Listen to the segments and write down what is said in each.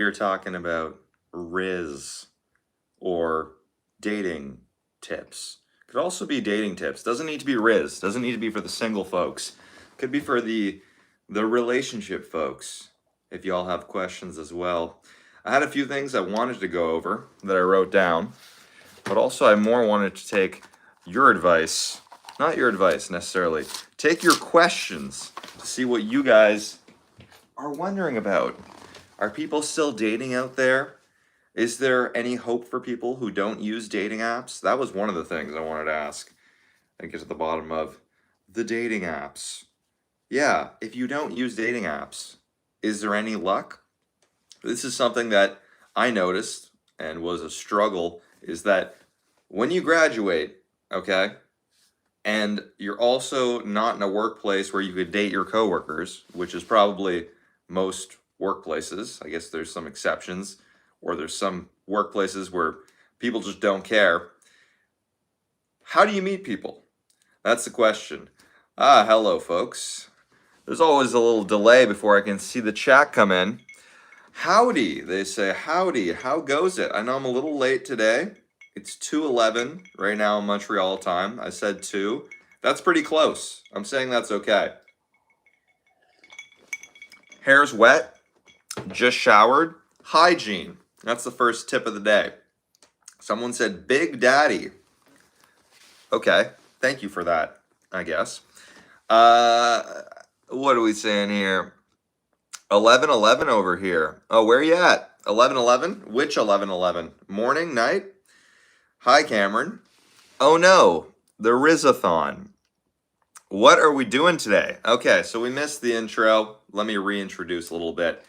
You're talking about Rizz or dating tips. Could also be dating tips. Doesn't need to be Rizz. Doesn't need to be for the single folks. Could be for the relationship folks. If y'all have questions as well. I had a few things I wanted to go over that I wrote down, but also I more wanted to take your advice, not your advice necessarily. Take your questions to see what you guys are wondering about. Are people still dating out there? Is there any hope for people who don't use dating apps? That was one of the things I wanted to ask and get to the bottom of. The dating apps. Yeah, if you don't use dating apps, is there any luck? This is something that I noticed and was a struggle, is that when you graduate, okay, and you're also not in a workplace where you could date your coworkers, which is probably most workplaces. I guess there's some exceptions, or there's some workplaces where people just don't care. How do you meet people? That's the question. Hello, folks. There's always a little delay before I can see the chat come in. Howdy, they say. Howdy, how goes it? I know I'm a little late today. It's 2:11 right now in Montreal time. I said 2. That's pretty close. I'm saying that's okay. Hair's wet. Just showered. Hygiene. That's the first tip of the day. Someone said Big Daddy. Okay, thank you for that, I guess. What are we saying here? 11:11 over here. Oh, where are you at? 11:11? Which 11:11? Morning, night? Hi, Cameron. Oh no, the Rizzathon. What are we doing today? Okay, so we missed the intro. Let me reintroduce a little bit.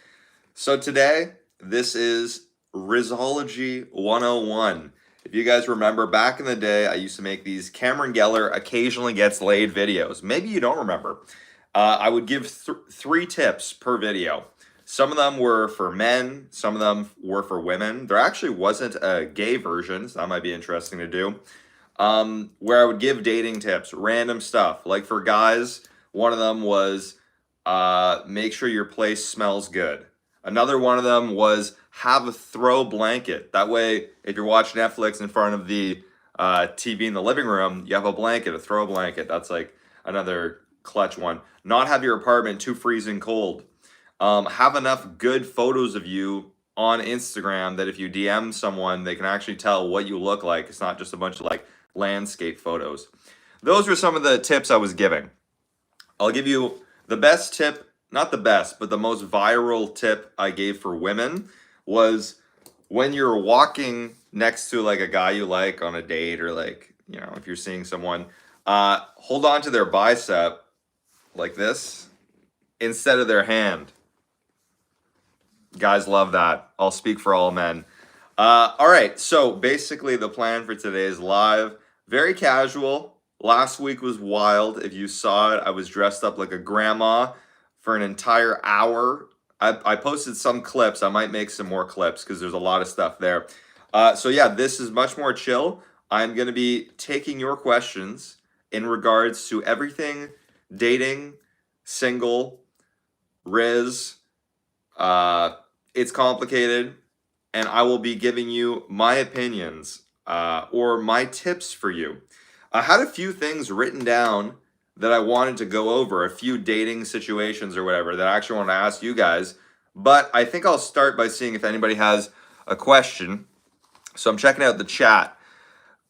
So today, this is Rizology 101. If you guys remember, back in the day, I used to make these Cameron Geller occasionally gets laid videos. Maybe you don't remember. I would give 3 tips per video. Some of them were for men, some of them were for women. There actually wasn't a gay version, so that might be interesting to do. Where I would give dating tips, random stuff. Like for guys, one of them was make sure your place smells good. Another one of them was have a throw blanket. That way, if you're watching Netflix in front of the TV in the living room, you have a blanket, a throw blanket. That's like another clutch one. Not have your apartment too freezing cold. Have enough good photos of you on Instagram that if you DM someone, they can actually tell what you look like. It's not just a bunch of like landscape photos. Those were some of the tips I was giving. I'll give you the best tip, not the best, but the most viral tip I gave for women was when you're walking next to like a guy you like on a date, or like, you know, if you're seeing someone, hold on to their bicep like this instead of their hand. Guys love that. I'll speak for all men. All right, so basically the plan for today's live, very casual. Last week was wild. If you saw it, I was dressed up like a grandma for an entire hour. I posted some clips. I might make some more clips because there's a lot of stuff there. So yeah, this is much more chill. I'm going to be taking your questions in regards to everything dating, single, Rizz. It's complicated, and I will be giving you my opinions or my tips for you. I had a few things written down that I wanted to go over, a few dating situations or whatever that I actually want to ask you guys, but I think I'll start by seeing if anybody has a question. So I'm checking out the chat.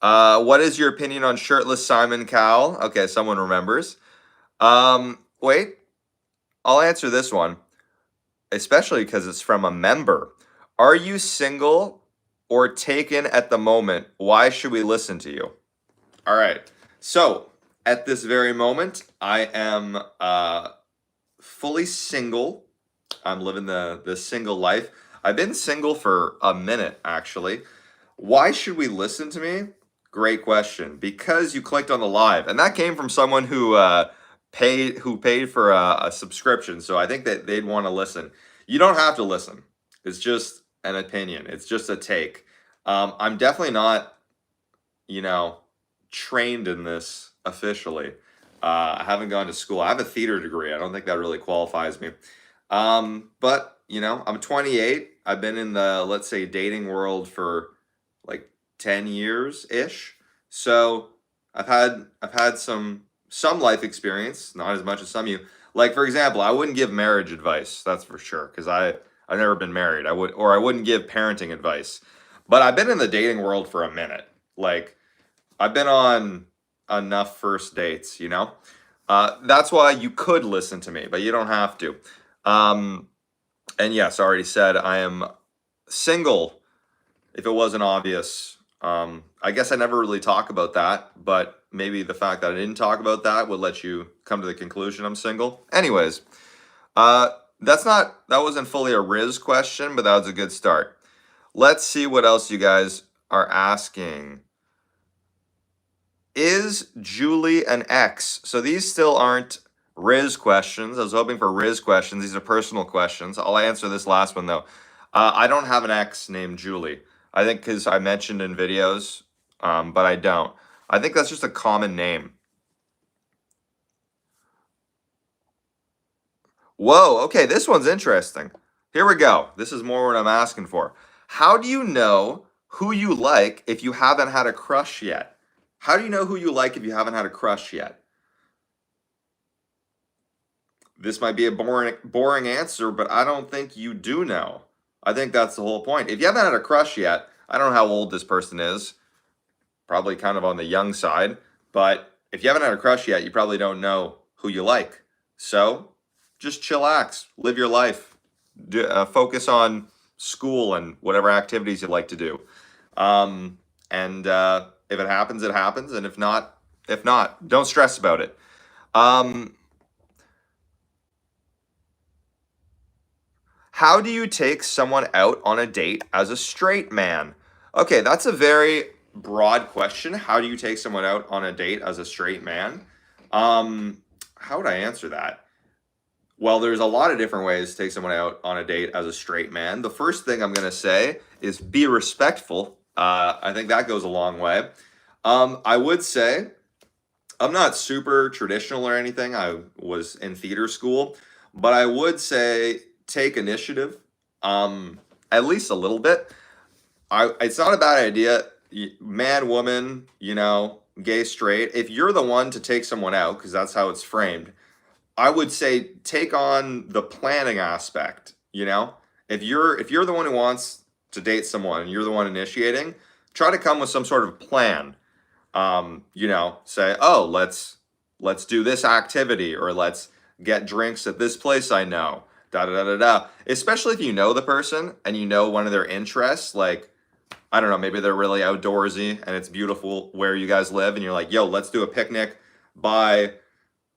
What is your opinion on shirtless Simon Cowell? Okay, someone remembers. Wait, I'll answer this one, especially because it's from a member. Are you single or taken at the moment? Why should we listen to you? All right. So at this very moment, I am fully single. I'm living the single life. I've been single for a minute, actually. Why should we listen to me? Great question. Because you clicked on the live, and that came from someone who paid for a subscription. So I think that they'd want to listen. You don't have to listen. It's just an opinion. It's just a take. I'm definitely not, you know, trained in this officially. I haven't gone to school. I have a theater degree. I don't think that really qualifies me. But I'm 28. I've been in the, let's say, dating world for like 10 years ish. So I've had some life experience, not as much as some of you. Like for example, I wouldn't give marriage advice, that's for sure, because I've never been married. I wouldn't give parenting advice. But I've been in the dating world for a minute. Like I've been on enough first dates. That's why you could listen to me, but you don't have to. Um, and yes, I already said I am single. If it wasn't obvious, I guess I never really talk about that, but maybe the fact that I didn't talk about that would let you come to the conclusion I'm single. Anyways, uh, that wasn't fully a Riz question, but that was a good start. Let's see what else you guys are asking. Is Julie an ex? So these still aren't Riz questions. I was hoping for Riz questions. These are personal questions. I'll answer this last one though. I don't have an ex named Julie. I think because I mentioned in videos, but I don't. I think that's just a common name. Whoa, okay, this one's interesting. Here we go. This is more what I'm asking for. How do you know who you like if you haven't had a crush yet? How do you know who you like if you haven't had a crush yet? This might be a boring answer, but I don't think you do know. I think that's the whole point. If you haven't had a crush yet, I don't know how old this person is. Probably kind of on the young side, but if you haven't had a crush yet, you probably don't know who you like. So just chillax, live your life, focus on school and whatever activities you like to do. And if it happens, it happens, and if not, don't stress about it. How do you take someone out on a date as a straight man? Okay, that's a very broad question. How do you take someone out on a date as a straight man? How would I answer that? Well, there's a lot of different ways to take someone out on a date as a straight man. The first thing I'm going to say is be respectful. I think that goes a long way. I would say I'm not super traditional or anything. I was in theater school, but I would say take initiative, at least a little bit. It's not a bad idea, man, woman, gay, straight. If you're the one to take someone out, because that's how it's framed, I would say take on the planning aspect. If you're the one who wants to date someone and you're the one initiating, try to come with some sort of plan. Say, oh, let's do this activity, or let's get drinks at this place I know. Da da da da da. Especially if you know the person and you know one of their interests, like I don't know, maybe they're really outdoorsy and it's beautiful where you guys live, and you're like, yo, let's do a picnic by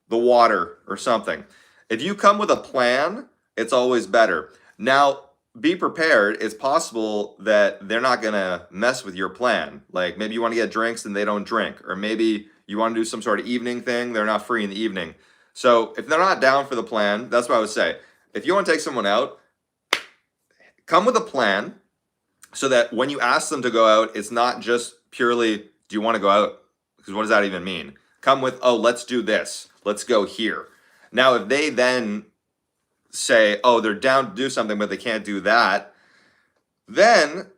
the water or something. If you come with a plan, it's always better. Now, be prepared. It's possible that they're not going to mess with your plan. Like maybe you want to get drinks and they don't drink, or maybe you want to do some sort of evening thing. They're not free in the evening. So if they're not down for the plan, that's what I would say. If you want to take someone out, come with a plan so that when you ask them to go out, it's not just purely, do you want to go out? Because what does that even mean? Come with, oh, let's do this. Let's go here. Now, if they then say, oh, they're down to do something, but they can't do that, then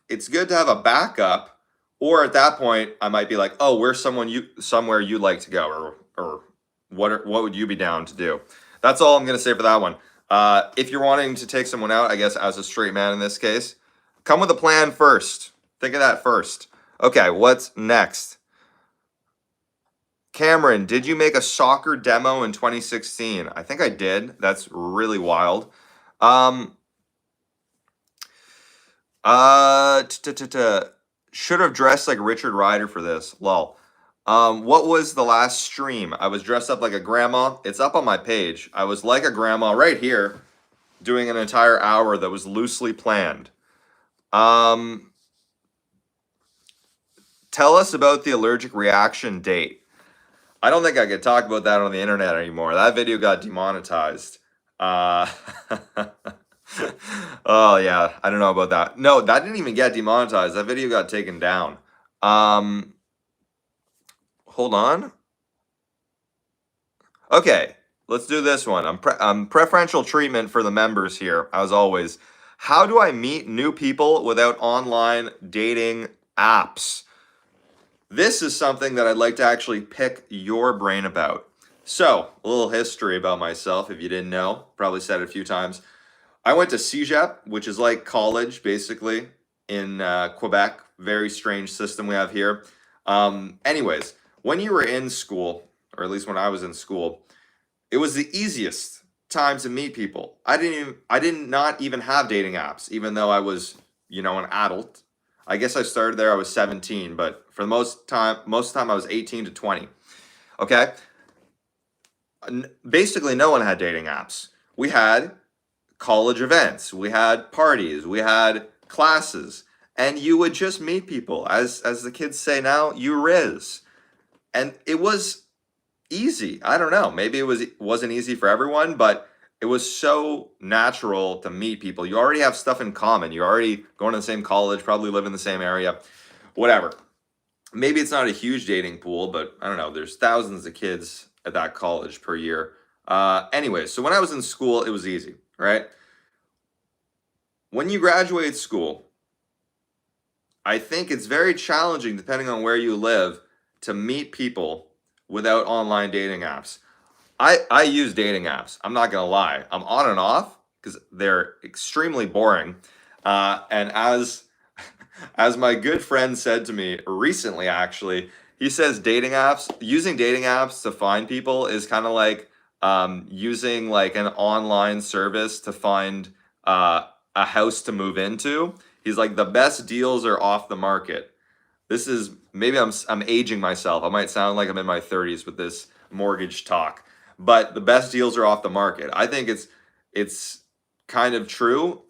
it's good to have a backup. Or at that point, I might be like, oh, where's somewhere you'd like to go, or what would you be down to do? That's all I'm gonna say for that one. If you're wanting to take someone out, I guess as a straight man in this case, come with a plan first. Think of that first. Okay, what's next? Cameron, did you make a soccer demo in 2016? I think I did. That's really wild. Should have dressed like Richard Rider for this. Lol. What was the last stream? I was dressed up like a grandma. It's up on my page. I was like a grandma right here, doing an entire hour that was loosely planned. Tell us about the allergic reaction date. I don't think I could talk about that on the internet anymore. That video got demonetized. Oh yeah, I don't know about that. No, that didn't even get demonetized. That video got taken down. Hold on. Okay, let's do this one. I'm preferential treatment for the members here, as always. How do I meet new people without online dating apps? This is something that I'd like to actually pick your brain about. So, a little history about myself, if you didn't know. Probably said it a few times. I went to CEGEP, which is like college, basically, in Quebec. Very strange system we have here. Anyways, when you were in school, or at least when I was in school, it was the easiest time to meet people. I did not even have dating apps, even though I was, an adult. I guess I started there, I was 17, but for the most of the time I was 18 to 20. Okay? Basically no one had dating apps. We had college events, we had parties, we had classes, and you would just meet people. As the kids say now, you Rizz. And it was easy. I don't know. Maybe wasn't easy for everyone, but it was so natural to meet people. You already have stuff in common. You're already going to the same college, probably live in the same area, whatever. Maybe it's not a huge dating pool, but I don't know. There's thousands of kids at that college per year. Anyway, so when I was in school, it was easy, right? When you graduate school, I think it's very challenging, depending on where you live, to meet people without online dating apps. I use dating apps. I'm not gonna lie. I'm on and off because they're extremely boring. And as my good friend said to me recently, actually, he says using dating apps to find people is kind of like using like an online service to find a house to move into. He's like, the best deals are off the market. This is maybe I'm aging myself. I might sound like I'm in my 30s with this mortgage talk, but the best deals are off the market. I think it's kind of true.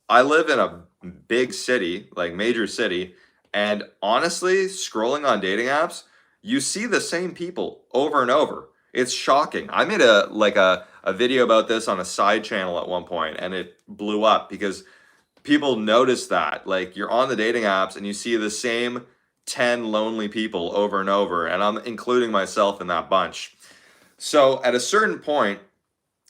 I live in a big city, like major city, and honestly, scrolling on dating apps, you see the same people over and over. It's shocking. I made a video about this on a side channel at one point, and it blew up because people notice that. Like, you're on the dating apps and you see the same 10 lonely people over and over, and I'm including myself in that bunch. So at a certain point,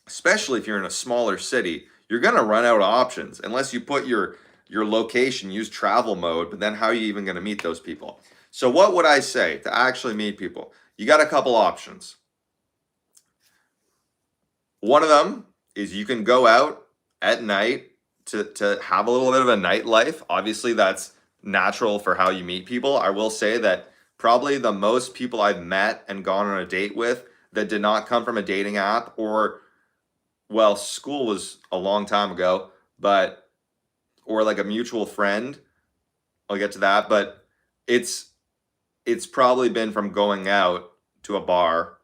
especially if you're in a smaller city, you're going to run out of options unless you put your location, use travel mode, but then how are you even going to meet those people? So what would I say to actually meet people? You got a couple options. One of them is you can go out at night to have a little bit of a nightlife. Obviously, that's natural for how you meet people. I will say that probably the most people I've met and gone on a date with that did not come from a dating app, or, well, school was a long time ago, but, or like a mutual friend. I'll get to that, but it's probably been from going out to a bar.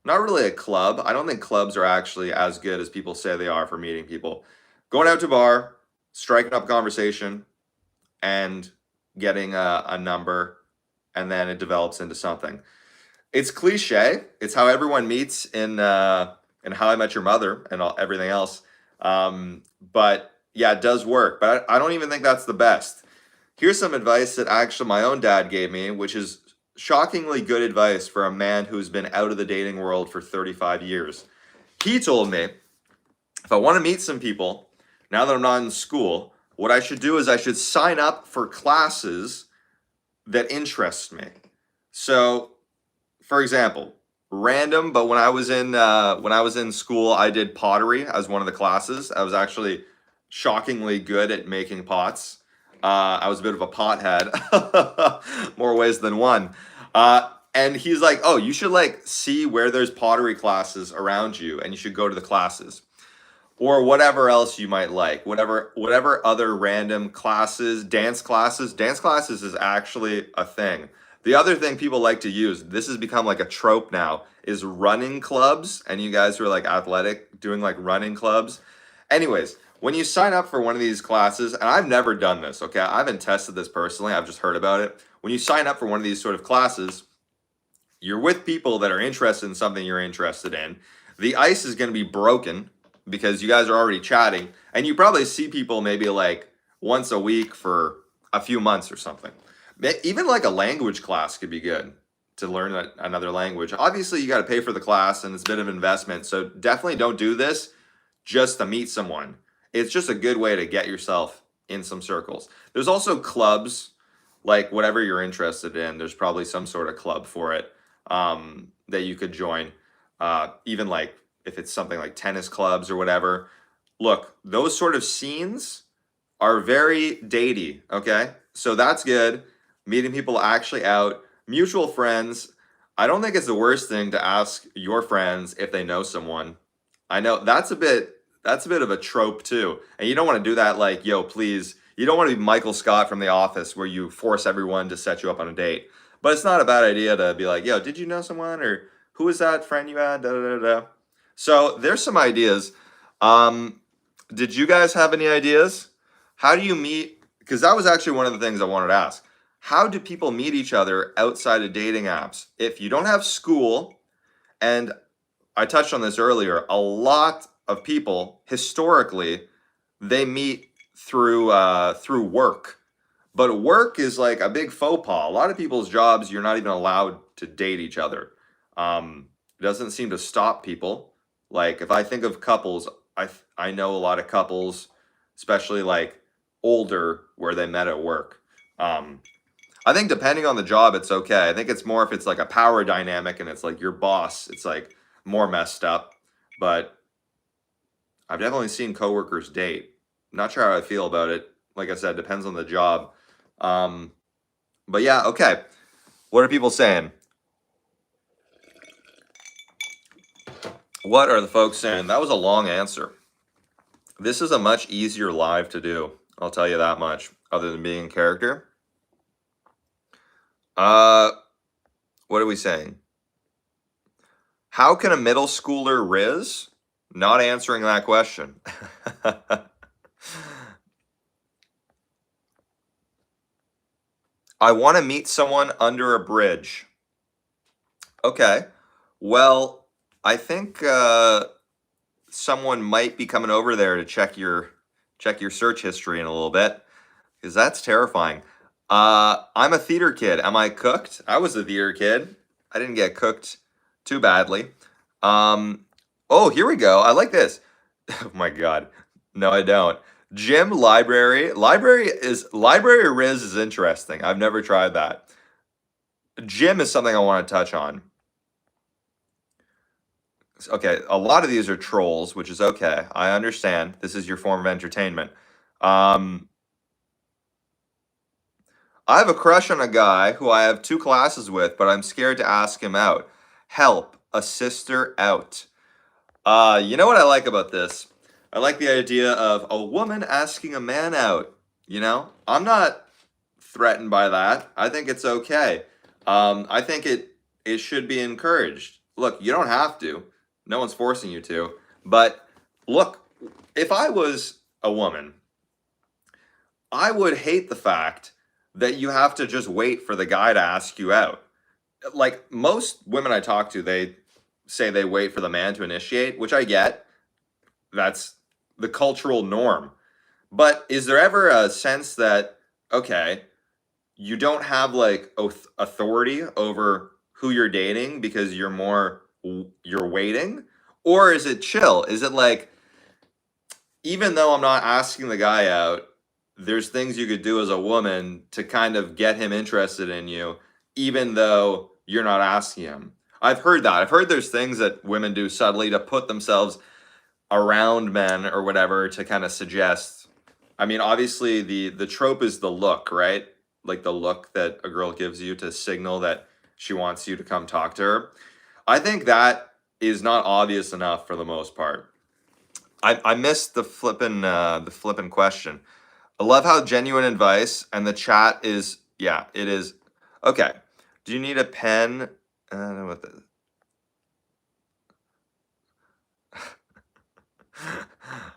Not really a club. I don't think clubs are actually as good as people say they are for meeting people. Going out to a bar, striking up a conversation, and getting a number, and then it develops into something. It's cliche. It's how everyone meets in How I Met Your Mother and everything else. But yeah, it does work. But I don't even think that's the best. Here's some advice that actually my own dad gave me, which is shockingly good advice for a man who's been out of the dating world for 35 years. He told me, if I want to meet some people, now that I'm not in school, what I should do is I should sign up for classes that interest me. So, for example, random, but when I was in school, I did pottery as one of the classes. I was actually shockingly good at making pots. I was a bit of a pothead, more ways than one. And he's like, "Oh, you should like see where there's pottery classes around you, and you should go to the classes." Or whatever else you might like, whatever other random classes, dance classes. Dance classes is actually a thing. The other thing people like to use, this has become like a trope now, is running clubs. And you guys who are like athletic, doing like running clubs. Anyways, when you sign up for one of these classes, and I've never done this, okay? I haven't tested this personally, I've just heard about it. When you sign up for one of these sort of classes, you're with people that are interested in something you're interested in. The ice is going to be broken because you guys are already chatting, and you probably see people maybe like once a week for a few months or something. Even like a language class could be good. to learn another language. Obviously, you got to pay for the class and it's a bit of investment. So definitely don't do this just to meet someone. It's just a good way to get yourself in some circles. There's also clubs, like whatever you're interested in. There's probably some sort of club for it that you could join. Even like if it's something like tennis clubs or whatever. Look, those sort of scenes are very datey, okay? So that's good. Meeting people actually out, mutual friends. I don't think it's the worst thing to ask your friends if they know someone. I know that's a bit of a trope too. And you don't want to do that like, yo, please. You don't want to be Michael Scott from The Office where you force everyone to set you up on a date. But it's not a bad idea to be like, yo, did you know someone? Or who is that friend you had? Da, da, da, da. So there's some ideas. Um, did you guys have any ideas? How do you meet? Because that was actually one of the things I wanted to ask. How do people meet each other outside of dating apps? If you don't have school, and I touched on this earlier, a lot of people historically they meet through work. But work is like a big faux pas. A lot of people's jobs, you're not even allowed to date each other. It doesn't seem to stop people. Like if I think of couples, I know a lot of couples, especially like older, where they met at work. Um, I think depending on the job, it's okay. I think it's more if it's like a power dynamic and it's like your boss, it's like more messed up. But I've definitely seen coworkers date. Not sure how I feel about it. Like I said, depends on the job. Um, but yeah, okay. What are people saying? What are the folks saying? That was a long answer. This is a much easier live to do. I'll tell you that much, other than being in character. Uh, what are we saying? How can a middle schooler Rizz? Not answering that question. I want to meet someone under a bridge. Okay. Well, I think someone might be coming over there to check your search history in a little bit because that's terrifying. I'm a theater kid. Am I cooked? I was a theater kid. I didn't get cooked too badly. Um, oh, here we go. I like this. Oh my God. No, I don't. Gym, library. Library Riz is interesting. I've never tried that. Gym is something I want to touch on. Okay, a lot of these are trolls, which is okay. I understand. This is your form of entertainment. Um, I have a crush on a guy who I have two classes with, but I'm scared to ask him out. Help, a sister out. You know what I like about this? I like the idea of a woman asking a man out. I'm not threatened by that. I think it's okay. I think it should be encouraged. Look, you don't have to. No one's forcing you to. But look, if I was a woman, I would hate the fact that you have to just wait for the guy to ask you out. Like most women I talk to, they say they wait for the man to initiate, which I get. That's the cultural norm. But is there ever a sense that, okay, you don't have like authority over who you're dating because you're waiting? Or is it chill? Is it like, even though I'm not asking the guy out, there's things you could do as a woman to kind of get him interested in you, even though you're not asking him. I've heard that. I've heard there's things that women do subtly to put themselves around men or whatever to kind of suggest. I mean, obviously the trope is the look, right? Like the look that a girl gives you to signal that she wants you to come talk to her. I think that is not obvious enough for the most part. I missed the flippin' question. I love how genuine advice and the chat is, yeah, it is. Okay. Do you need a pen? I don't know what the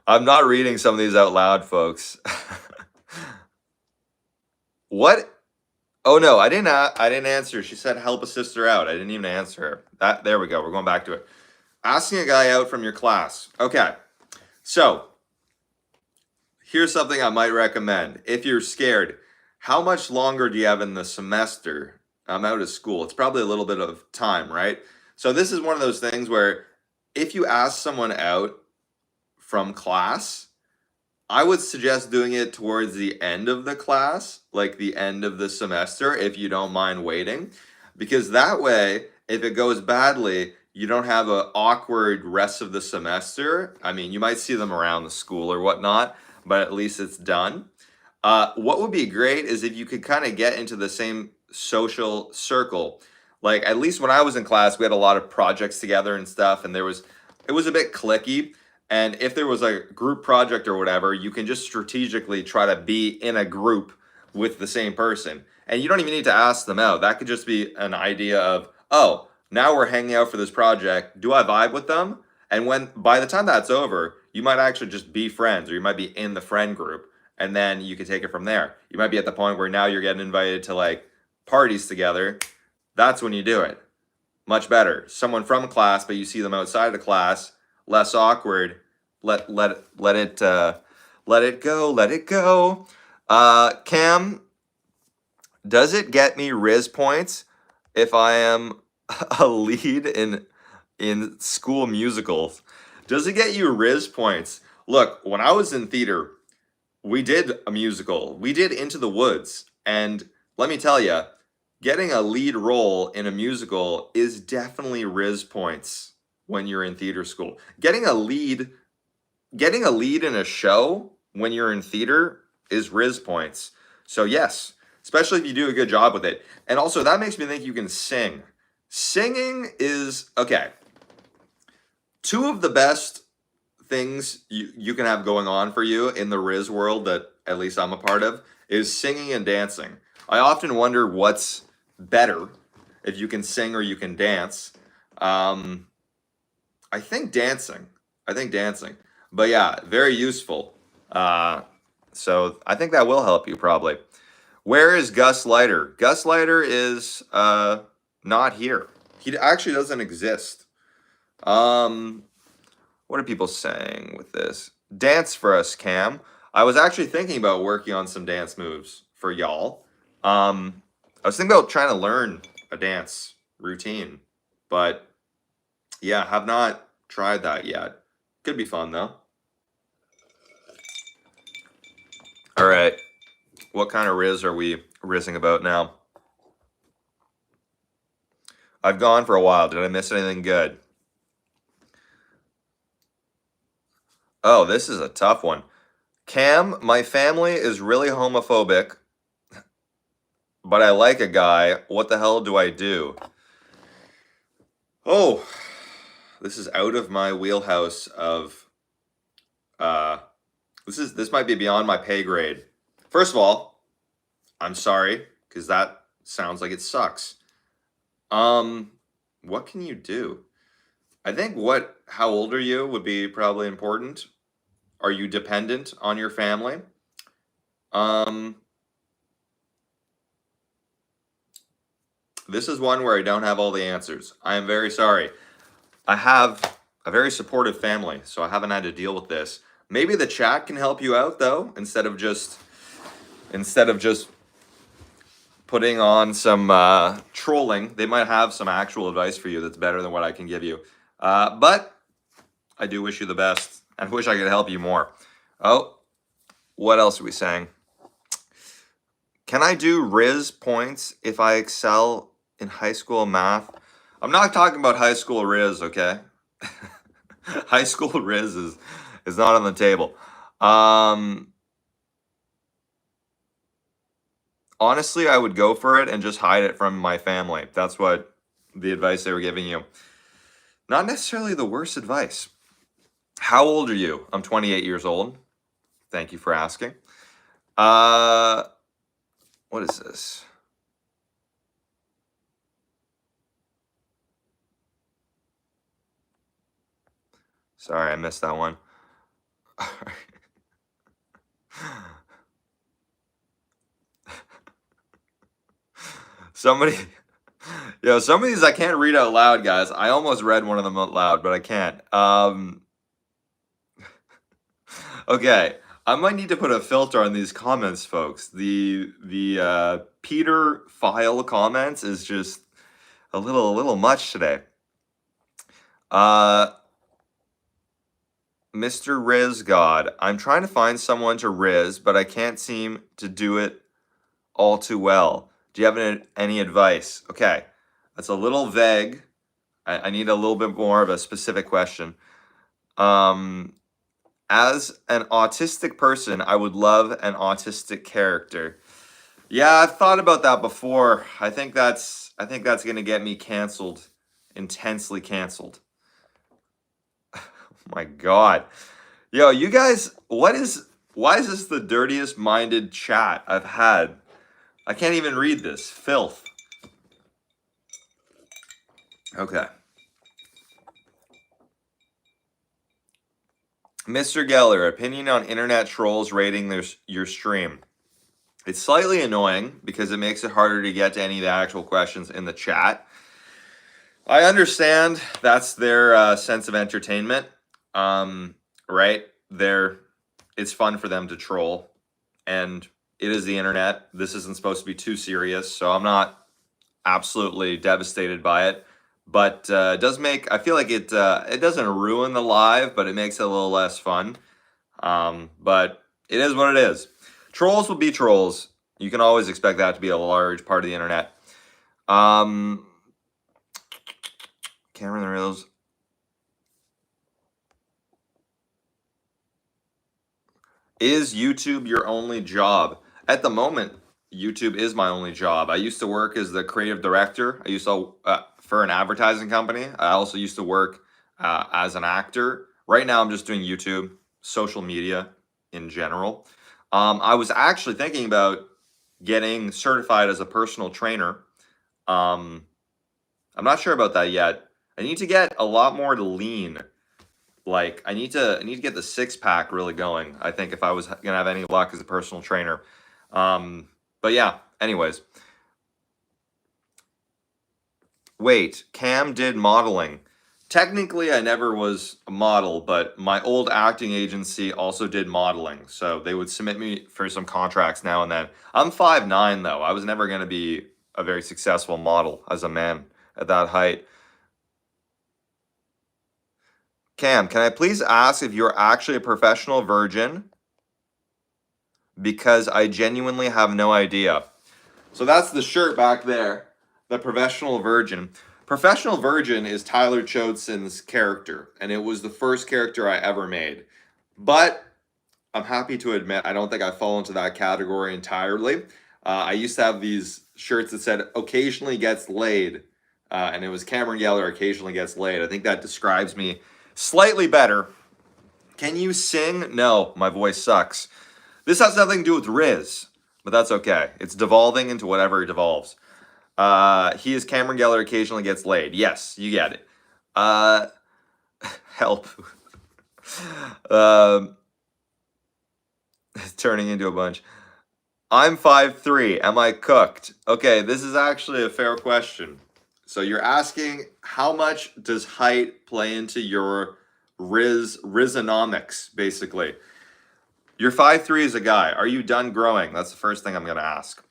I'm not reading some of these out loud, folks. What? Oh no, I didn't answer. She said help a sister out. I didn't even answer her. There we go. We're going back to it. Asking a guy out from your class. Okay. So, here's something I might recommend. If you're scared, how much longer do you have in the semester? I'm out of school. It's probably a little bit of time, right? So this is one of those things where if you ask someone out from class, I would suggest doing it towards the end of the class, like the end of the semester, if you don't mind waiting. Because that way, if it goes badly, you don't have an awkward rest of the semester. I mean, you might see them around the school or whatnot, but at least it's done. What would be great is if you could kind of get into the same social circle. Like at least when I was in class, we had a lot of projects together and stuff, and it was a bit clicky. And if there was a group project or whatever, you can just strategically try to be in a group with the same person. And you don't even need to ask them out. That could just be an idea of, oh, now we're hanging out for this project. Do I vibe with them? And when by the time that's over, you might actually just be friends, or you might be in the friend group, and then you can take it from there. You might be at the point where now you're getting invited to like parties together. That's when you do it. Much better. Someone from class, but you see them outside of class, less awkward. Let it go. Let it go. Cam, does it get me Rizz points if I am a lead in school musicals? Does it get you Rizz points? Look, when I was in theater, we did a musical. We did Into the Woods, and let me tell you, getting a lead role in a musical is definitely Rizz points when you're in theater school. Getting a lead in a show when you're in theater is Rizz points. So yes, especially if you do a good job with it. And also that makes me think you can sing. Singing is okay. Two of the best things you can have going on for you in the Rizz world that at least I'm a part of is singing and dancing. I often wonder what's better, if you can sing or you can dance. I think dancing. But yeah, very useful. So I think that will help you probably. Where is Gus Leiter? Gus Leiter is not here. He actually doesn't exist. What are people saying with this? Dance for us, Cam. I was actually thinking about working on some dance moves for y'all. I was thinking about trying to learn a dance routine, but yeah, have not tried that yet. Could be fun though. All right. What kind of Rizz are we rizzing about now? I've gone for a while. Did I miss anything good? Oh, this is a tough one. Cam, my family is really homophobic, but I like a guy. What the hell do I do? Oh, this is out of my wheelhouse of this might be beyond my pay grade. First of all, I'm sorry, because that sounds like it sucks. What can you do? I think how old are you would be probably important. Are you dependent on your family? This is one where I don't have all the answers. I am very sorry. I have a very supportive family, so I haven't had to deal with this. Maybe the chat can help you out though, instead of just putting on some trolling. They might have some actual advice for you that's better than what I can give you. But I do wish you the best and wish I could help you more. Oh, what else are we saying? Can I do Rizz points if I excel in high school math? I'm not talking about high school Rizz, okay? High school Rizz is not on the table. Honestly, I would go for it and just hide it from my family. That's what the advice they were giving you. Not necessarily the worst advice. How old are you? I'm 28 years old. Thank you for asking. What is this? Sorry, I missed that one. Some of these I can't read out loud, guys. I almost read one of them out loud, but I can't. Okay. I might need to put a filter on these comments, folks. The Peter file comments is just a little much today. Mr. Rizz God, I'm trying to find someone to Rizz, but I can't seem to do it all too well. Do you have any advice? Okay, that's a little vague. I need a little bit more of a specific question. As an autistic person, I would love an autistic character. Yeah, I've thought about that before. I think that's gonna get me canceled, intensely canceled. Oh my God, yo, you guys, why is this the dirtiest minded chat I've had? I can't even read this filth. Okay. Mr. Geller, opinion on internet trolls rating your stream. It's slightly annoying because it makes it harder to get to any of the actual questions in the chat. I understand that's their sense of entertainment, right? It's fun for them to troll, and it is the internet. This isn't supposed to be too serious, so I'm not absolutely devastated by it. But it does make, I feel like it doesn't ruin the live, but it makes it a little less fun. But it is what it is. Trolls will be trolls. You can always expect that to be a large part of the internet. Cameron the Reels. Is YouTube your only job? At the moment, YouTube is my only job. I used to work as the creative director. I used to for an advertising company. I also used to work as an actor. Right now, I'm just doing YouTube, social media in general. I was actually thinking about getting certified as a personal trainer. I'm not sure about that yet. I need to get a lot more to lean. Like I need to get the six pack really going. I think if I was gonna have any luck as a personal trainer. But yeah. Anyways, wait. Cam did modeling. Technically, I never was a model, but my old acting agency also did modeling. So they would submit me for some contracts now and then. I'm 5'9", though. I was never going to be a very successful model as a man at that height. Cam, can I please ask if you're actually a professional virgin? Because I genuinely have no idea. So that's the shirt back there, the professional virgin. Professional Virgin is Tyler Chodeson's character, and it was the first character I ever made. But I'm happy to admit I don't think I fall into that category entirely. I used to have these shirts that said occasionally gets laid, and it was Cameron Geller occasionally gets laid. I think that describes me slightly better. Can you sing? No, my voice sucks. This has nothing to do with Rizz, but that's okay. It's devolving into whatever it devolves. He is Cameron Geller occasionally gets laid. Yes, you get it. Help. Turning into a bunch. I'm 5'3". Am I cooked? Okay, this is actually a fair question. So you're asking how much does height play into your Rizzonomics, basically. You're 5'3" as a guy. Are you done growing? That's the first thing I'm going to ask.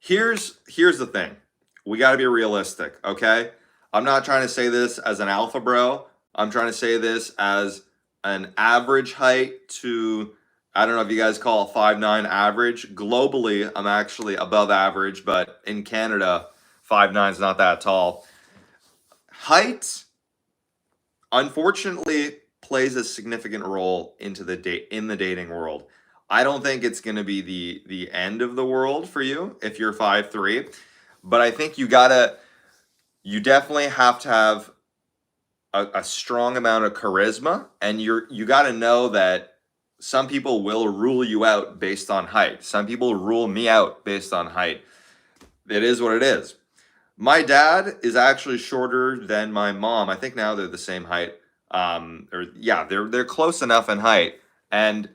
Here's the thing. We got to be realistic, okay? I'm not trying to say this as an alpha bro. I'm trying to say this as an average height to, I don't know if you guys call it 5'9" average. Globally, I'm actually above average, but in Canada, 5'9" is not that tall. Height, unfortunately, plays a significant role into the dating world. I don't think it's going to be the end of the world for you if you're 5'3", but I think you definitely have to have a strong amount of charisma, and you got to know that some people will rule you out based on height. Some people rule me out based on height. It is what it is. My dad is actually shorter than my mom. I think now they're the same height. They're close enough in height. And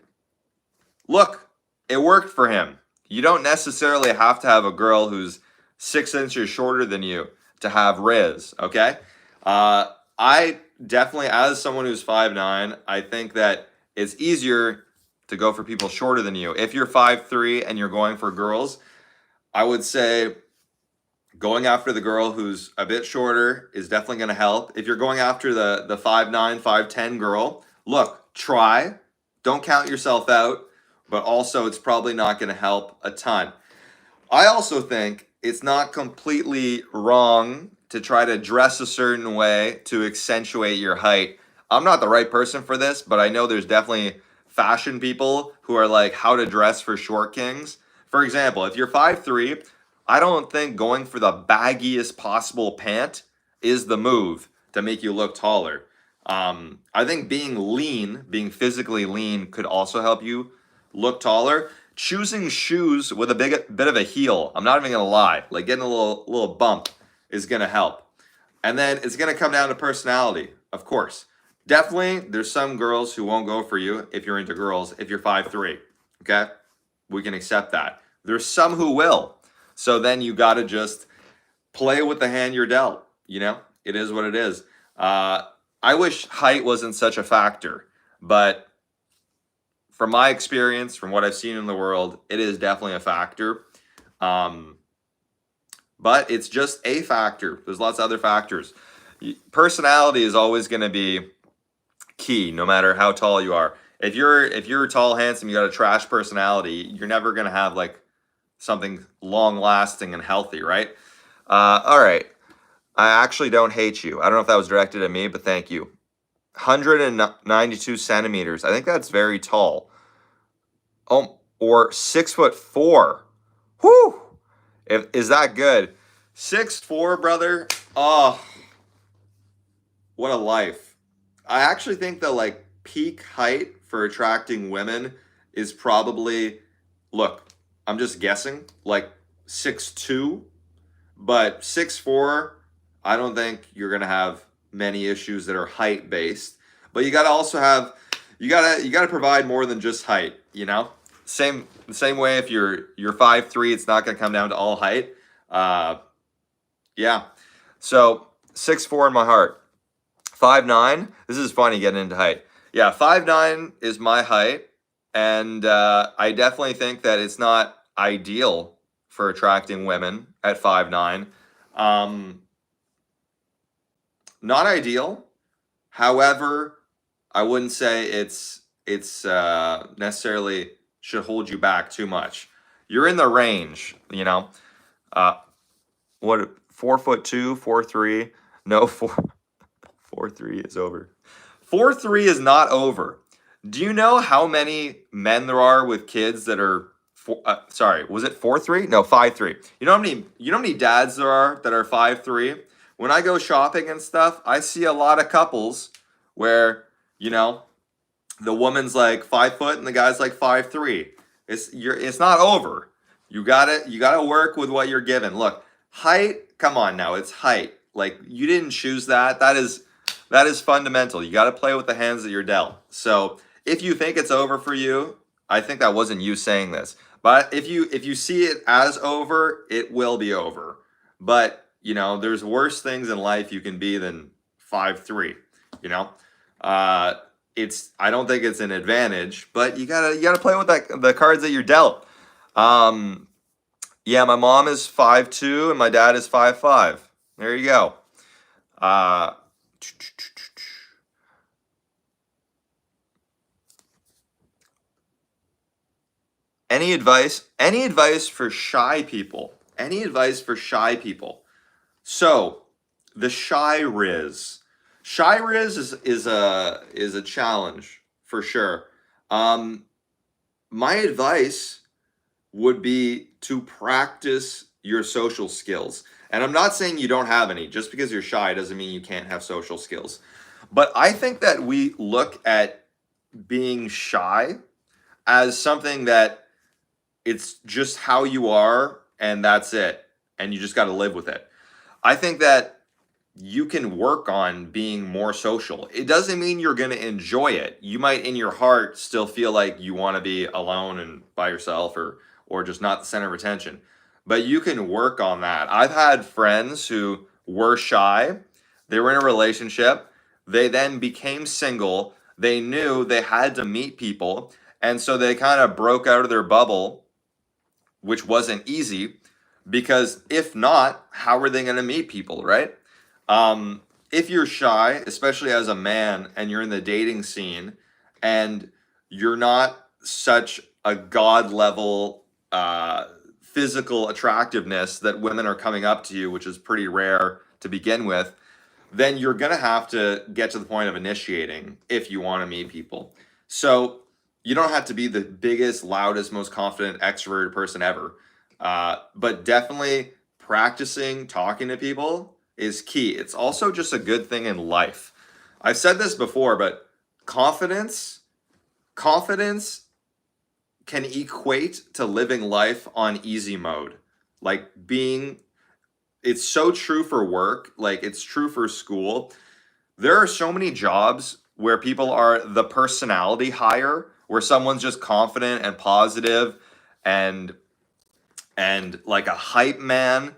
look, it worked for him. You don't necessarily have to have a girl who's 6 inches shorter than you to have Rizz, okay? I definitely, as someone who's 5'9", I think that it's easier to go for people shorter than you. If you're 5'3" and you're going for girls, I would say going after the girl who's a bit shorter is definitely going to help. If you're going after the 5'9", 5'10" girl, look, try. Don't count yourself out, but also it's probably not going to help a ton. I also think it's not completely wrong to try to dress a certain way to accentuate your height. I'm not the right person for this, but I know there's definitely fashion people who are like how to dress for short kings. For example, if you're 5'3", I don't think going for the baggiest possible pant is the move to make you look taller. I think being lean, being physically lean, could also help you look taller. Choosing shoes with a bit of a heel, I'm not even gonna lie, like getting a little bump is gonna help. And then it's gonna come down to personality, of course. Definitely, there's some girls who won't go for you if you're into girls, if you're 5'3". Okay, we can accept that. There's some who will. So then you got to just play with the hand you're dealt. You know, it is what it is. I wish height wasn't such a factor, but from my experience, from what I've seen in the world, it is definitely a factor. But it's just a factor. There's lots of other factors. Personality is always going to be key, no matter how tall you are. If you're tall, handsome, you got a trash personality, you're never going to have like something long lasting and healthy, right? All right. I actually don't hate you. I don't know if that was directed at me, but thank you. 192 centimeters. I think that's very tall. Oh, or 6'4". Whew. Is that good? 6'4", brother. Oh, what a life. I actually think the like peak height for attracting women is probably, look, I'm just guessing, like 6'2", but 6'4", I don't think you're gonna have many issues that are height based. But you gotta also have, you gotta provide more than just height. You know, same way. If you're 5'3", it's not gonna come down to all height. Yeah. So 6'4" in my heart. 5'9". This is funny getting into height. Yeah, 5'9" is my height, and I definitely think that it's not ideal for attracting women at 5'9". Not ideal. However, I wouldn't say it's necessarily should hold you back too much. You're in the range, you know. What 4'2", 4'3"? No, 4'3" is over. 4'3" is not over. Do you know how many men there are with kids that are sorry, was it 4'3"? No, 5'3". You know how many dads there are that are 5'3"? When I go shopping and stuff, I see a lot of couples where, you know, the woman's like 5 foot and the guy's like 5'3". It's not over. You gotta work with what you're given. Look, height, come on now, it's height. Like, you didn't choose that. That is fundamental. You got to play with the hands that you're dealt. So if you think it's over for you, I think that wasn't you saying this. But if you see it as over, it will be over. But, you know, there's worse things in life you can be than 5'3", you know? I don't think it's an advantage, but you gotta play with the cards that you're dealt. Yeah, my mom is 5'2" and my dad is 5'5". There you go. Any advice? Any advice for shy people? Any advice for shy people? So, the shy Rizz. Shy Rizz is a challenge for sure. My advice would be to practice your social skills. And I'm not saying you don't have any. Just because you're shy doesn't mean you can't have social skills. But I think that we look at being shy as something that it's just how you are and that's it. And you just got to live with it. I think that you can work on being more social. It doesn't mean you're going to enjoy it. You might in your heart still feel like you want to be alone and by yourself or just not the center of attention. But you can work on that. I've had friends who were shy. They were in a relationship. They then became single. They knew they had to meet people. And so they kind of broke out of their bubble, which wasn't easy, because if not, how are they going to meet people, right? If you're shy, especially as a man, and you're in the dating scene, and you're not such a god level physical attractiveness that women are coming up to you, which is pretty rare to begin with, then you're going to have to get to the point of initiating if you want to meet people. So you don't have to be the biggest, loudest, most confident, extroverted person ever. But definitely practicing talking to people is key. It's also just a good thing in life. I've said this before, but confidence can equate to living life on easy mode. Like it's so true for work, like it's true for school. There are so many jobs where people are the personality hire, where someone's just confident and positive and like a hype man,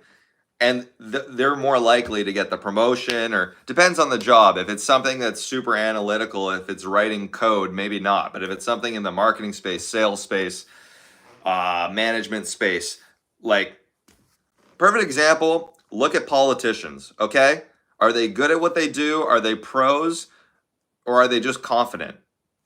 and they're more likely to get the promotion, or depends on the job. If it's something that's super analytical, if it's writing code, maybe not. But if it's something in the marketing space, sales space, management space, like perfect example, look at politicians, okay? Are they good at what they do? Are they pros? Or are they just confident?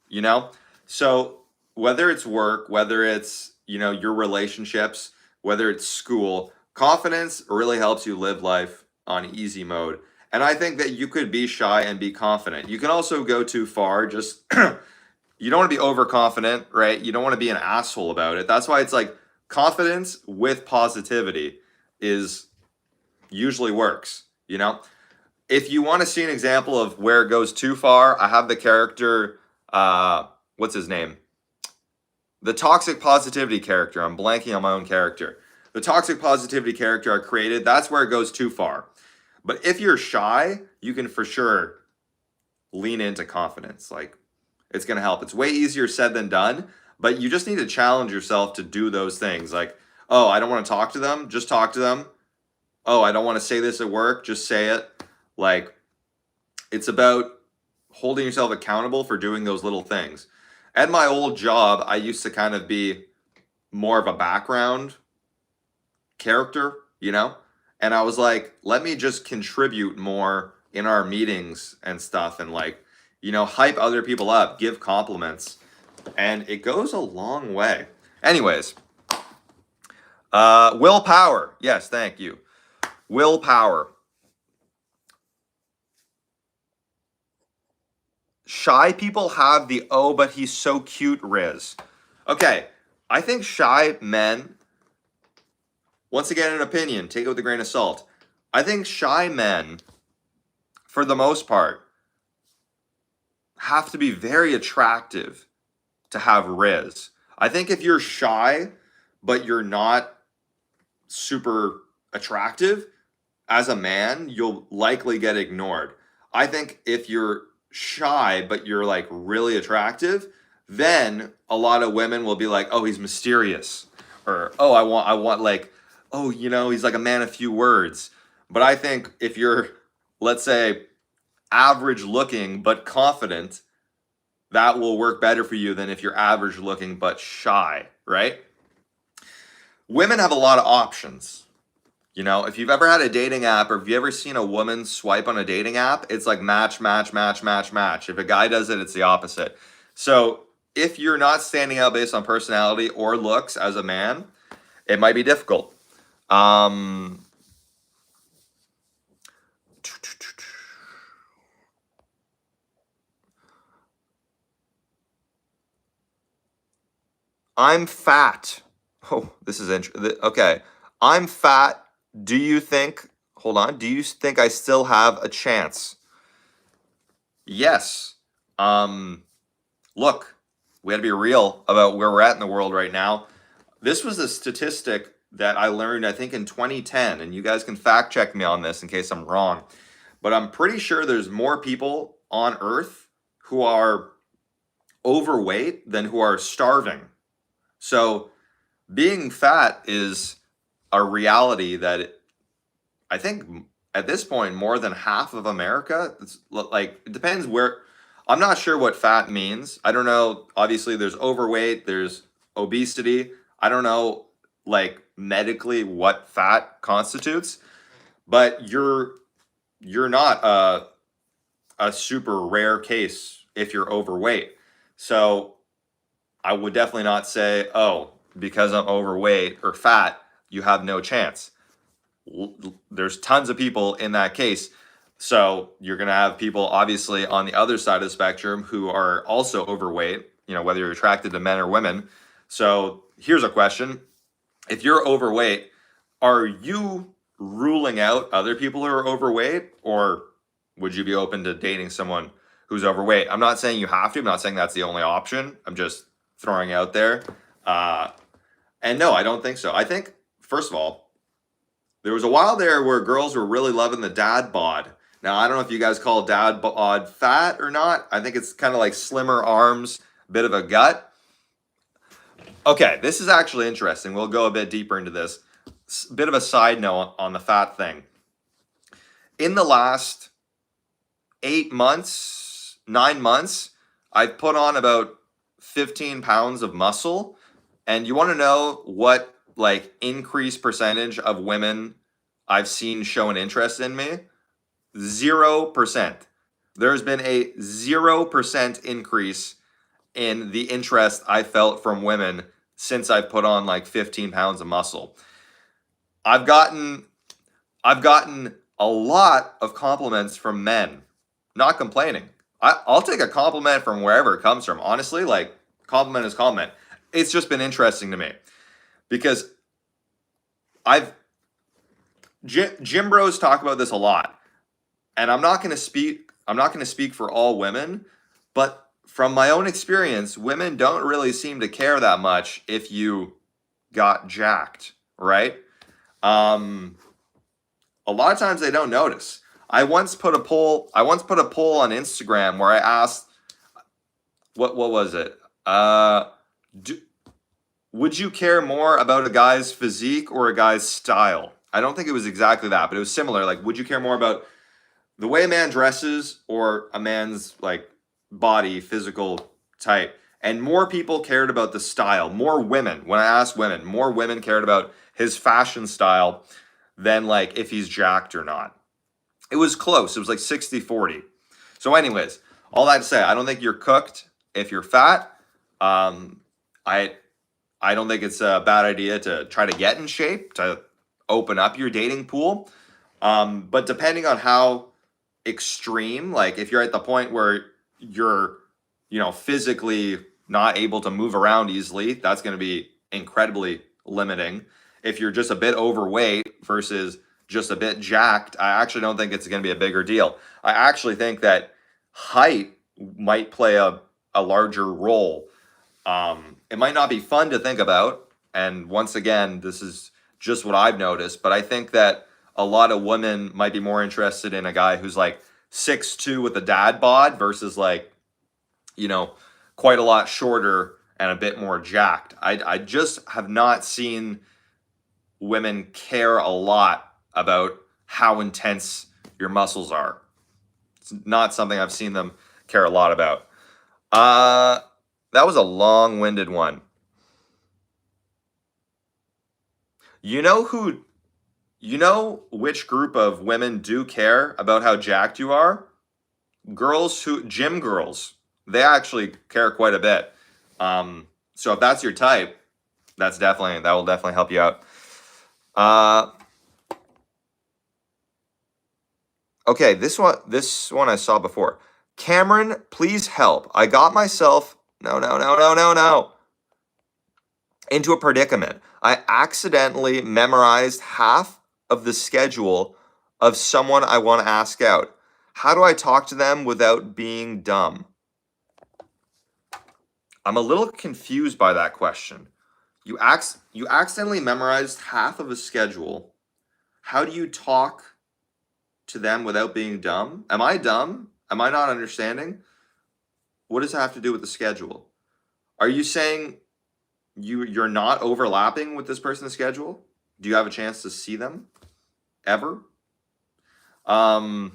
You know? So whether it's work, whether it's, your relationships, whether it's school, confidence really helps you live life on easy mode. And I think that you could be shy and be confident. You can also go too far, just you don't want to be overconfident, right? You don't want to be an asshole about it. That's why it's like confidence with positivity is usually works, If you want to see an example of where it goes too far, I have the character, what's his name? The toxic positivity character. I'm blanking on my own character. The toxic positivity character I created, that's where it goes too far. But if you're shy, you can for sure lean into confidence. Like, it's going to help. It's way easier said than done, but you just need to challenge yourself to do those things. Like, oh, I don't want to talk to them. Just talk to them. Oh, I don't want to say this at work. Just say it. Like, it's about holding yourself accountable for doing those little things. At my old job, I used to kind of be more of a background character, And I was like, let me just contribute more in our meetings and stuff, and hype other people up, give compliments. And it goes a long way. Anyways, willpower. Yes, thank you. Willpower. Shy people have the "oh, but he's so cute" Rizz. Okay, I think shy men, once again, an opinion, take it with a grain of salt. I think shy men, for the most part, have to be very attractive to have Rizz. I think if you're shy, but you're not super attractive, as a man, you'll likely get ignored. I think if you're shy, but you're like really attractive, then a lot of women will be like, oh, he's mysterious. Or, oh, I want like, oh, he's like a man of few words. But I think if you're, let's say, average looking but confident, that will work better for you than if you're average looking but shy, right? Women have a lot of options. If you've ever had a dating app, or if you ever seen a woman swipe on a dating app, it's like match, match, match, match, match. If a guy does it, it's the opposite. So if you're not standing out based on personality or looks as a man, it might be difficult. I'm fat. Oh, this is interesting. Okay. I'm fat. Do you think I still have a chance? Yes. Look, we had to be real about where we're at in the world right now. This was a statistic that I learned, I think, in 2010, and you guys can fact check me on this in case I'm wrong. But I'm pretty sure there's more people on Earth who are overweight than who are starving. So being fat is a reality that I think at this point more than half of America, it's like, it depends where. I'm not sure what fat means. I don't know. Obviously, there's overweight, there's obesity. I don't know, like medically, what fat constitutes, but you're not a super rare case if you're overweight. So I would definitely not say, oh, because I'm overweight or fat, you have no chance. There's tons of people in that case. So you're going to have people obviously on the other side of the spectrum who are also overweight, whether you're attracted to men or women. So here's a question. If you're overweight, are you ruling out other people who are overweight, or would you be open to dating someone who's overweight? I'm not saying you have to. I'm not saying that's the only option. I'm just throwing out there. Uh, and no, I don't think so. I think, first of all, there was a while there where girls were really loving the dad bod. Now, I don't know if you guys call dad bod fat or not. I think it's kind of like slimmer arms, bit of a gut. Okay, this is actually interesting. We'll go a bit deeper into this. Bit of a side note on the fat thing. In the last 8 months, 9 months, I've put on about 15 pounds of muscle. And you want to know what like increased percentage of women I've seen show an interest in me? 0%. There's been a 0% increase in the interest I felt from women since I've put on like 15 pounds of muscle. I've gotten a lot of compliments from men. Not complaining. I'll take a compliment from wherever it comes from. Honestly, like compliment is compliment. It's just been interesting to me because I've gym bros talk about this a lot, and I'm not going to speak for all women, but from my own experience, women don't really seem to care that much if you got jacked, right? A lot of times they don't notice. I once put a poll on Instagram where I asked, what was it? Would you care more about a guy's physique or a guy's style? I don't think it was exactly that, but it was similar. Like, would you care more about the way a man dresses or a man's like body, physical type? And more people cared about the style. More women, when I asked women, more women cared about his fashion style than like if he's jacked or not. It was close. It was like 60-40. So anyways, all that to say, I don't think you're cooked if you're fat. I don't think it's a bad idea to try to get in shape, to open up your dating pool. But depending on how extreme, like if you're at the point where you're, physically not able to move around easily, that's going to be incredibly limiting. If you're just a bit overweight versus just a bit jacked, I actually don't think it's going to be a bigger deal. I actually think that height might play a larger role. It might not be fun to think about. And once again, this is just what I've noticed, but I think that a lot of women might be more interested in a guy who's like 6'2" with a dad bod versus like, quite a lot shorter and a bit more jacked. I just have not seen women care a lot about how intense your muscles are. It's not something I've seen them care a lot about. That was a long-winded one. You know which group of women do care about how jacked you are? Gym girls. They actually care quite a bit. So if that's your type, that will definitely help you out. Okay, this one I saw before. Cameron, please help. I got myself no into a predicament. I accidentally memorized half of the schedule of someone I want to ask out. How do I talk to them without being dumb? I'm a little confused by that question. You accidentally memorized half of a schedule. How do you talk to them without being dumb? Am I dumb? Am I not understanding? What does it have to do with the schedule? Are you saying you're not overlapping with this person's schedule? Do you have a chance to see them ever? I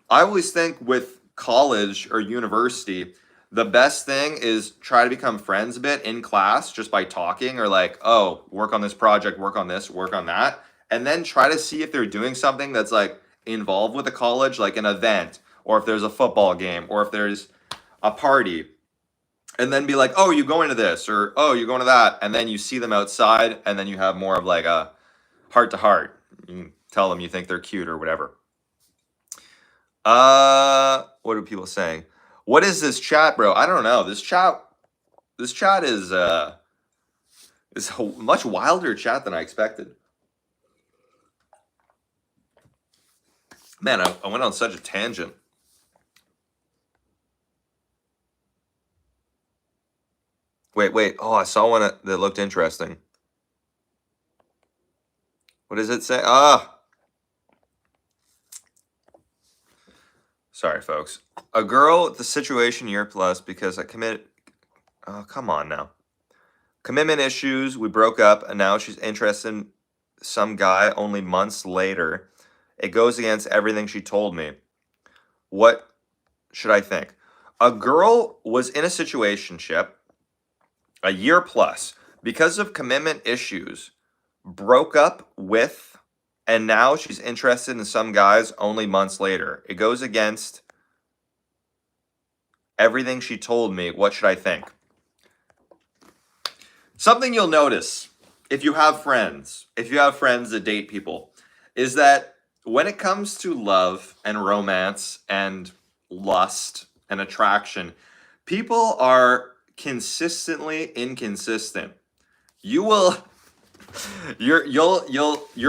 always think with college or university, the best thing is try to become friends a bit in class just by talking, or like, oh, work on this project, work on this, work on that. And then try to see if they're doing something that's like involved with the college, like an event, or if there's a football game, or if there's a party. And then be like, oh, you going to this, or oh, you're going to that. And then you see them outside, and then you have more of like a heart to heart. You can tell them you think they're cute or whatever. What are people saying? What is this chat, bro? I don't know. This chat is a much wilder chat than I expected. Man, I went on such a tangent. Wait. Oh, I saw one that looked interesting. What does it say? Sorry, folks. A girl with the situation year plus because I committed. Oh, come on now. Commitment issues. We broke up, and now she's interested in some guy only months later. It goes against everything she told me. What should I think? A girl was in a situationship a year plus because of commitment issues, broke up with, and now she's interested in some guys only months later. It goes against everything she told me. What should I think? Something you'll notice if you have friends that date people, is that when it comes to love and romance and lust and attraction, people are consistently inconsistent. Your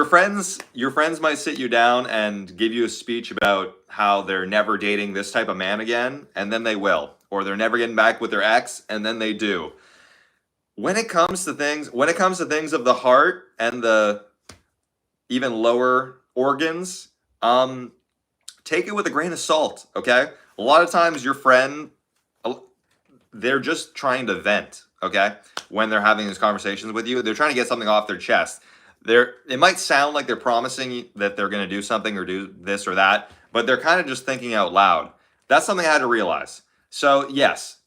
friends might sit you down and give you a speech about how they're never dating this type of man again, and then they will, or they're never getting back with their ex, and then they do. When it comes to things of the heart and the even lower organs, take it with a grain of salt, okay? A lot of times your friend, they're just trying to vent, okay? When they're having these conversations with you, they're trying to get something off their chest. It might sound like they're promising that they're going to do something or do this or that, but they're kind of just thinking out loud. That's something I had to realize. So yes,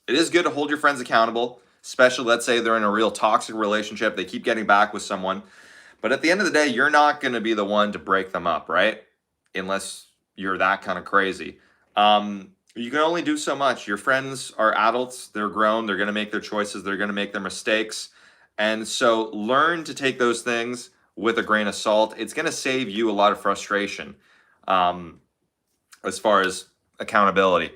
it is good to hold your friends accountable, especially let's say they're in a real toxic relationship, they keep getting back with someone. But at the end of the day, you're not going to be the one to break them up, right? Unless you're that kind of crazy. You can only do so much. Your friends are adults, they're grown, they're going to make their choices, they're going to make their mistakes. And so learn to take those things with a grain of salt. It's going to save you a lot of frustration as far as accountability.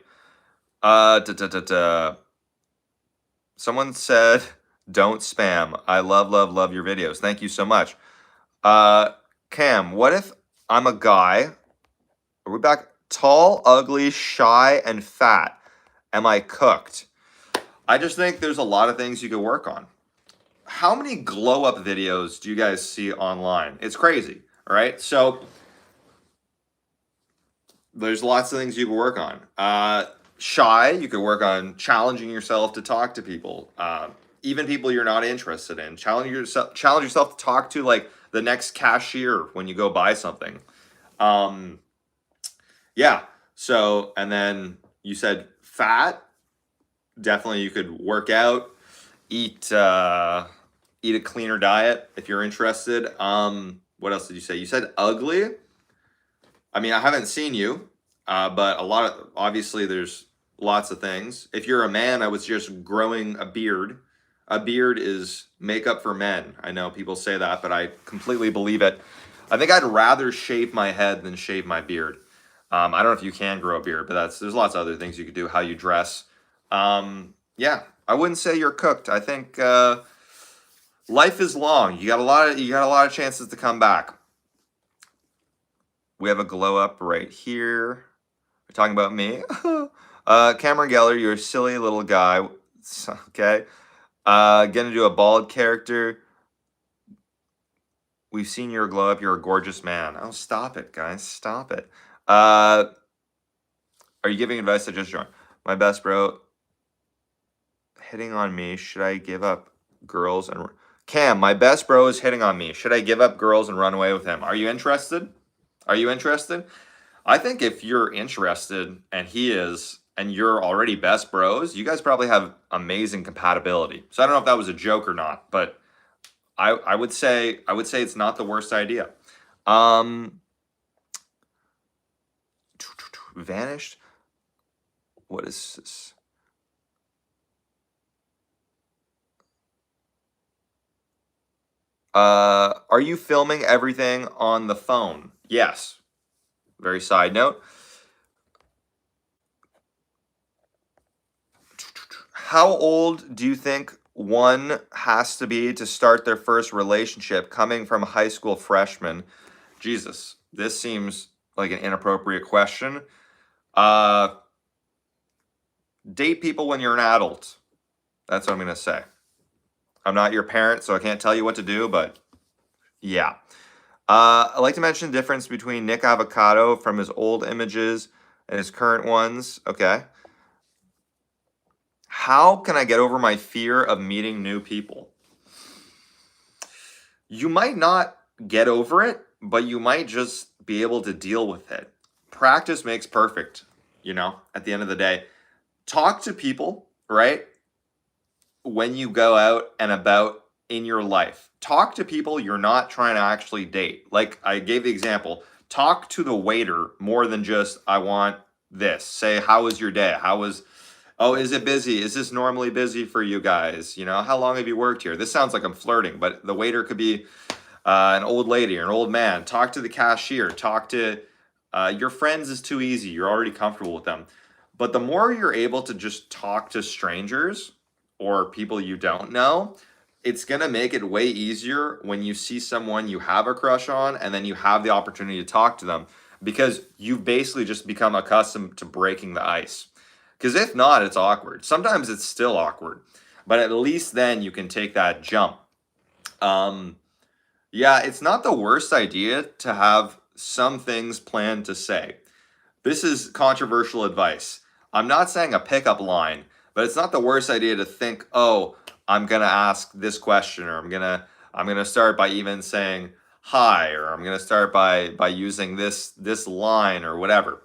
Someone said, don't spam. I love your videos. Thank you so much. Cam, what if I'm a guy? Are we back? Tall, ugly, shy, and fat. Am I cooked? I just think there's a lot of things you could work on. How many glow up videos do you guys see online? It's crazy, all right? So there's lots of things you can work on. Shy, you could work on challenging yourself to talk to people, even people you're not interested in. Challenge yourself to talk to like the next cashier when you go buy something. Yeah. So, and then you said fat. Definitely, you could work out, eat a cleaner diet if you're interested. What else did you say? You said ugly. I mean, I haven't seen you, but obviously there's lots of things. If you're a man, I was just growing a beard. A beard is makeup for men. I know people say that, but I completely believe it. I think I'd rather shave my head than shave my beard. I don't know if you can grow a beard, but there's lots of other things you could do. How you dress. Yeah, I wouldn't say you're cooked. I think life is long. You got a lot of chances to come back. We have a glow up right here. We're talking about me. Cameron Geller, you're a silly little guy. Okay. Gonna do a bald character. We've seen your glow up. You're a gorgeous man. Oh, stop it, guys. Stop it. Are you giving advice? I just joined. My best bro. Hitting on me. Should I give up girls and... Cam, my best bro is hitting on me. Should I give up girls and run away with him? Are you interested? I think if you're interested and he is, and you're already best bros, you guys probably have amazing compatibility. So I don't know if that was a joke or not, but I would say it's not the worst idea. Um, Vanished. What is this? Are you filming everything on the phone? Yes. Very side note. How old do you think one has to be to start their first relationship coming from a high school freshman? Jesus, this seems like an inappropriate question. Uh, Date people when you're an adult. That's what I'm going to say. I'm not your parent, so I can't tell you what to do, but yeah. I'd like to mention the difference between Nick Avocado from his old images and his current ones. Okay. How can I get over my fear of meeting new people? You might not get over it, but you might just be able to deal with it. Practice makes perfect, at the end of the day. Talk to people, right? When you go out and about in your life, talk to people you're not trying to actually date. Like I gave the example, talk to the waiter more than just, I want this. Say, how was your day? Oh, is it busy? Is this normally busy for you guys? How long have you worked here? This sounds like I'm flirting, but the waiter could be an old lady or an old man. Talk to the cashier. Talk to your friends is too easy. You're already comfortable with them. But the more you're able to just talk to strangers or people you don't know, it's going to make it way easier when you see someone you have a crush on and then you have the opportunity to talk to them because you've basically just become accustomed to breaking the ice. Because if not, it's awkward. Sometimes it's still awkward, but at least then you can take that jump. Yeah, it's not the worst idea to have some things planned to say. This is controversial advice. I'm not saying a pickup line, but it's not the worst idea to think, "Oh, I'm going to ask this question or I'm going to start by even saying hi or I'm going to start by using this line or whatever."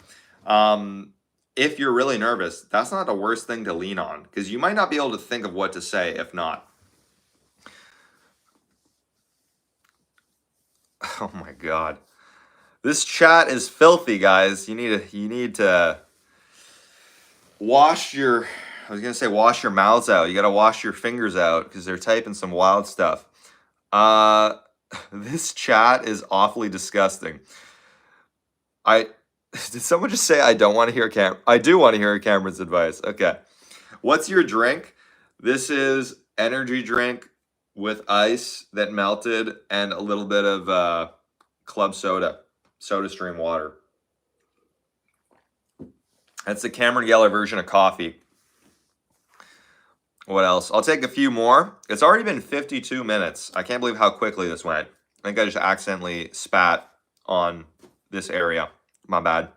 If you're really nervous, that's not the worst thing to lean on because you might not be able to think of what to say if not. Oh my god. This chat is filthy, guys. You need to wash your I was gonna say wash your mouths out. You gotta wash your fingers out because they're typing some wild stuff. Uh this chat is awfully disgusting. I did someone just say I don't want to hear I do want to hear Cameron's advice. Okay. What's your drink? This is energy drink with ice that melted and a little bit of club soda stream water. That's the Cameron Geller version of coffee. What else? I'll take a few more. It's already been 52 minutes. I can't believe how quickly this went. I think I just accidentally spat on this area. My bad.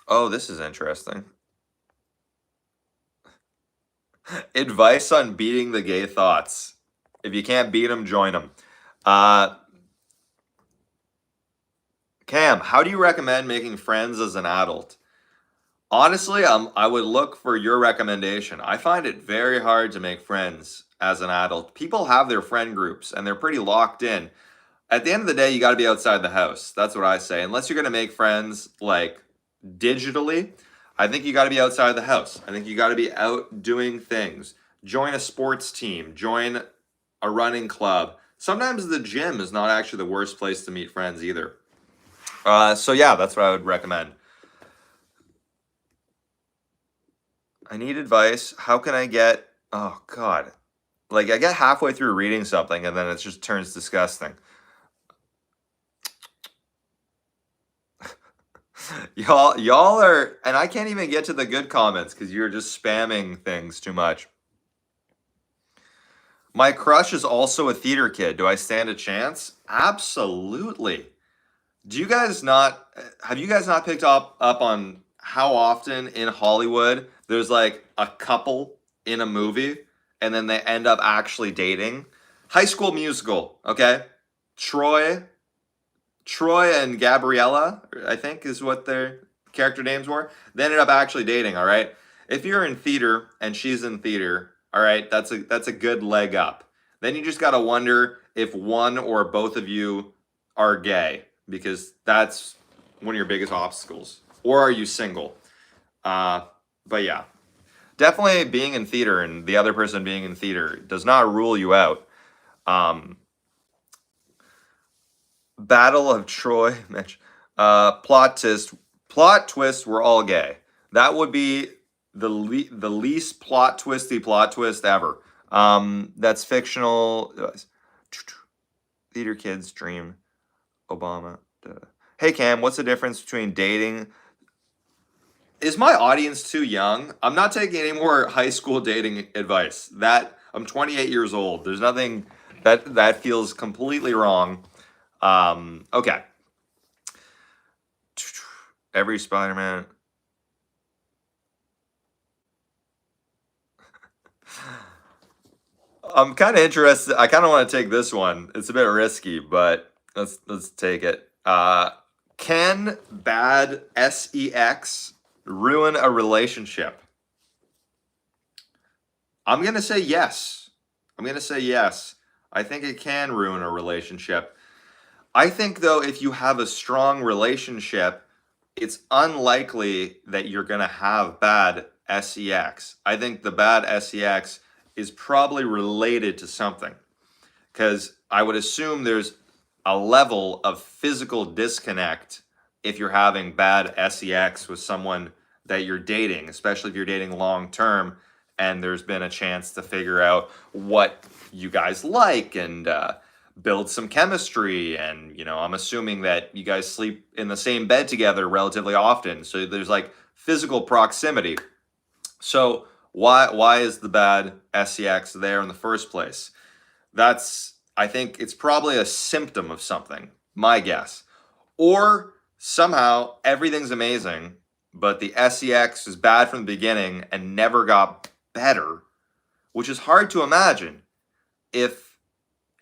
Oh, this is interesting. Advice on beating the gay thoughts. If you can't beat them, join them. Cam, how do you recommend making friends as an adult? Honestly, I would look for your recommendation. I find it very hard to make friends as an adult. People have their friend groups and they're pretty locked in. At the end of the day, you got to be outside the house. That's what I say. Unless you're going to make friends like digitally, I think you got to be outside the house. I think you got to be out doing things. Join a sports team, join a running club. Sometimes the gym is not actually the worst place to meet friends either. So yeah, that's what I would recommend. I need advice. How can I get, oh God, like I get halfway through reading something and then it just turns disgusting. Y'all are, and I can't even get to the good comments because you're just spamming things too much. My crush is also a theater kid. Do I stand a chance? Absolutely. Do you guys not have you guys not picked up on how often in Hollywood there's like a couple in a movie and then they end up actually dating? High School Musical, okay? Troy and Gabriella, I think is what their character names were. They ended up actually dating, all right? If you're in theater and she's in theater, all right, that's a good leg up. Then you just got to wonder if one or both of you are gay because that's one of your biggest obstacles. Or are you single? Uh, but yeah, definitely being in theater and the other person being in theater does not rule you out. Um, Battle of Troy, Mitch. Plot twist. We're all gay. That would be the least plot twist ever. That's fictional. Theater kids dream. Obama. Duh. Hey Cam, what's the difference between dating? Is my audience too young? I'm not taking any more high school dating advice. That I'm 28 years old. There's nothing that feels completely wrong. Okay. Every Spider-Man. I'm kind of interested. I kind of want to take this one. It's a bit risky, but let's take it. Can bad sex ruin a relationship? I'm gonna say yes. I'm gonna say yes. I think it can ruin a relationship. I think though, if you have a strong relationship, it's unlikely that you're going to have bad sex. I think the bad sex is probably related to something because I would assume there's a level of physical disconnect if you're having bad sex with someone that you're dating, especially if you're dating long term and there's been a chance to figure out what you guys like and build some chemistry. And I'm assuming that you guys sleep in the same bed together relatively often, so there's like physical proximity. So why is the bad sex there in the first place? I think it's probably a symptom of something, my guess. Or somehow everything's amazing but the sex is bad from the beginning and never got better, which is hard to imagine if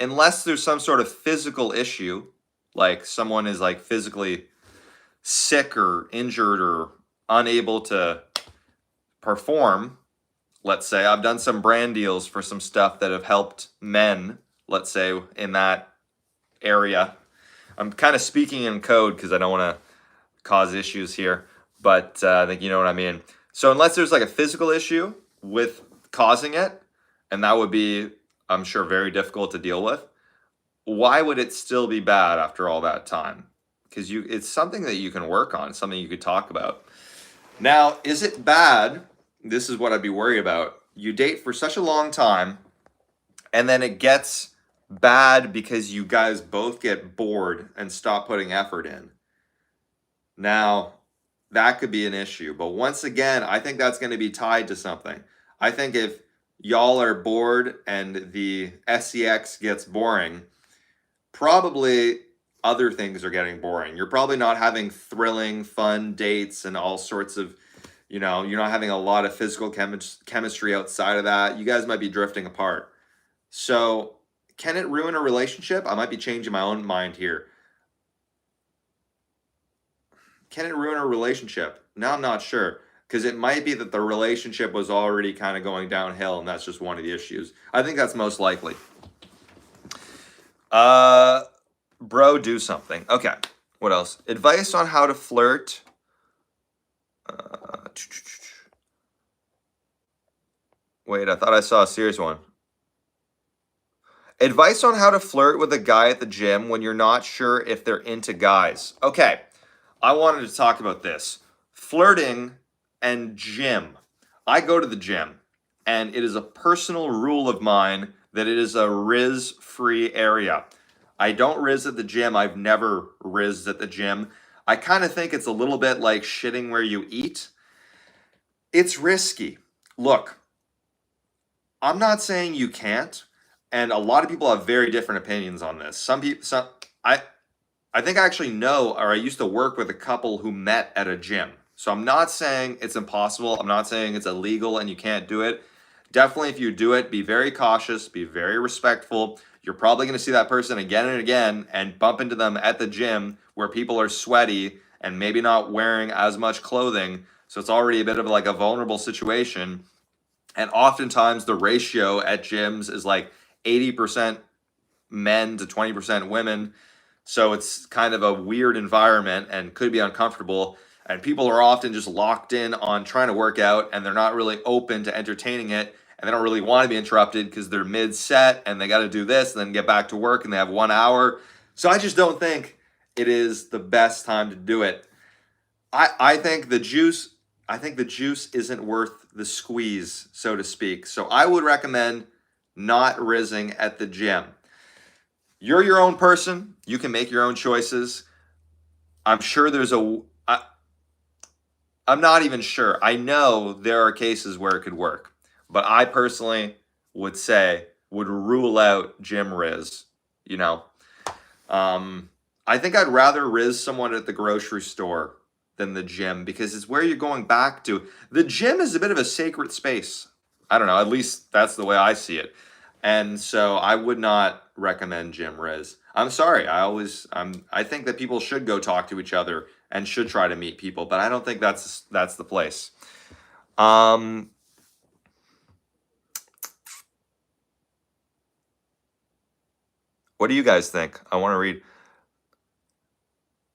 unless there's some sort of physical issue, like someone is like physically sick or injured or unable to perform. Let's say I've done some brand deals for some stuff that have helped men, let's say in that area. I'm kind of speaking in code because I don't want to cause issues here, but I think you know what I mean. So unless there's like a physical issue with causing it, and that would be, I'm sure, very difficult to deal with, why would it still be bad after all that time? Because it's something that you can work on, something you could talk about. Now, is it bad? This is what I'd be worried about. You date for such a long time, and then it gets bad because you guys both get bored and stop putting effort in. Now, that could be an issue. But once again, I think that's going to be tied to something. I think if y'all are bored and the sex gets boring, probably other things are getting boring. You're probably not having thrilling, fun dates and all sorts of, you're not having a lot of physical chemistry outside of that. You guys might be drifting apart. So, can it ruin a relationship? I might be changing my own mind here. Can it ruin a relationship? Now I'm not sure because it might be that the relationship was already kind of going downhill and that's just one of the issues. I think that's most likely. Bro, do something. Okay. What else? Advice on how to flirt. Wait, I thought I saw a serious one. Advice on how to flirt with a guy at the gym when you're not sure if they're into guys. Okay. I wanted to talk about this. Flirting and gym. I go to the gym, and it is a personal rule of mine that it is a Rizz-free area. I don't Rizz at the gym. I've never Rizzed at the gym. I kind of think it's a little bit like shitting where you eat. It's risky. Look, I'm not saying you can't, and a lot of people have very different opinions on this. I think I actually know, or I used to work with a couple who met at a gym. So I'm not saying it's impossible. I'm not saying it's illegal and you can't do it. Definitely, if you do it, be very cautious, be very respectful. You're probably going to see that person again and again and bump into them at the gym where people are sweaty and maybe not wearing as much clothing. So it's already a bit of like a vulnerable situation. And oftentimes the ratio at gyms is like 80% men to 20% women. So it's kind of a weird environment and could be uncomfortable. And people are often just locked in on trying to work out and they're not really open to entertaining it. And they don't really want to be interrupted because they're mid set and they got to do this and then get back to work and they have 1 hour. So I just don't think it is the best time to do it. I think the juice isn't worth the squeeze, so to speak. So I would recommend not rizzing at the gym. You're your own person. You can make your own choices. I'm sure I'm not even sure. I know there are cases where it could work, but I personally would rule out gym rizz. You know, I think I'd rather rizz someone at the grocery store than the gym because it's where you're going back to. The gym is a bit of a sacred space. I don't know. At least that's the way I see it. And so I would not recommend gym rizz. I'm sorry. I think that people should go talk to each other and should try to meet people, but I don't think that's the place. What do you guys think? I want to read.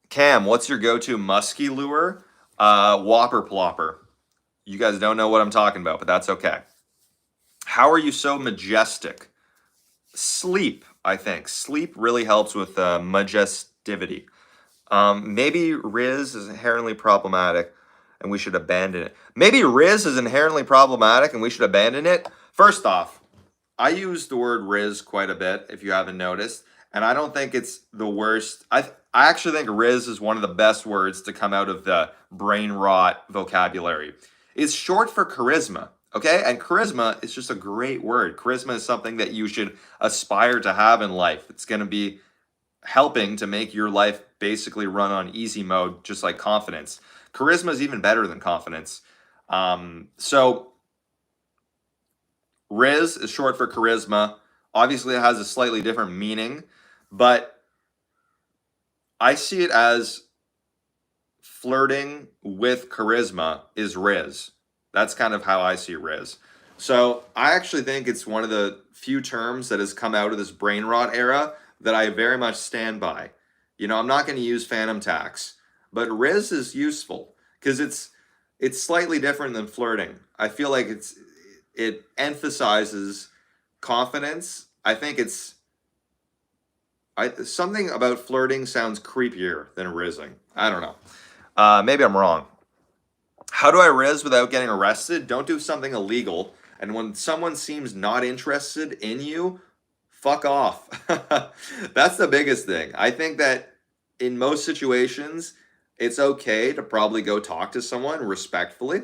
Cam, what's your go-to musky lure? Whopper plopper. You guys don't know what I'm talking about, but that's okay. How are you so majestic? Sleep, I think. Sleep really helps with majestivity. Maybe Rizz is inherently problematic and we should abandon it. Maybe Rizz is inherently problematic and we should abandon it. First off, I use the word Rizz quite a bit, if you haven't noticed, and I don't think it's the worst. I actually think Rizz is one of the best words to come out of the brain rot vocabulary. It's short for charisma, okay? And charisma is just a great word. Charisma is something that you should aspire to have in life. It's going to be helping to make your life basically run on easy mode, just like confidence. Charisma is even better than confidence. So Rizz is short for charisma. Obviously, it has a slightly different meaning, but I see it as flirting with charisma is Rizz. That's kind of how I see Rizz. So I actually think it's one of the few terms that has come out of this brain rot era that I very much stand by. You know, I'm not going to use phantom tax, but Rizz is useful because it's slightly different than flirting. I feel like it emphasizes confidence. I think something about flirting sounds creepier than rizzing. I don't know. Maybe I'm wrong. How do I rizz without getting arrested? Don't do something illegal. And when someone seems not interested in you, fuck off. That's the biggest thing. I think that in most situations, it's okay to probably go talk to someone respectfully.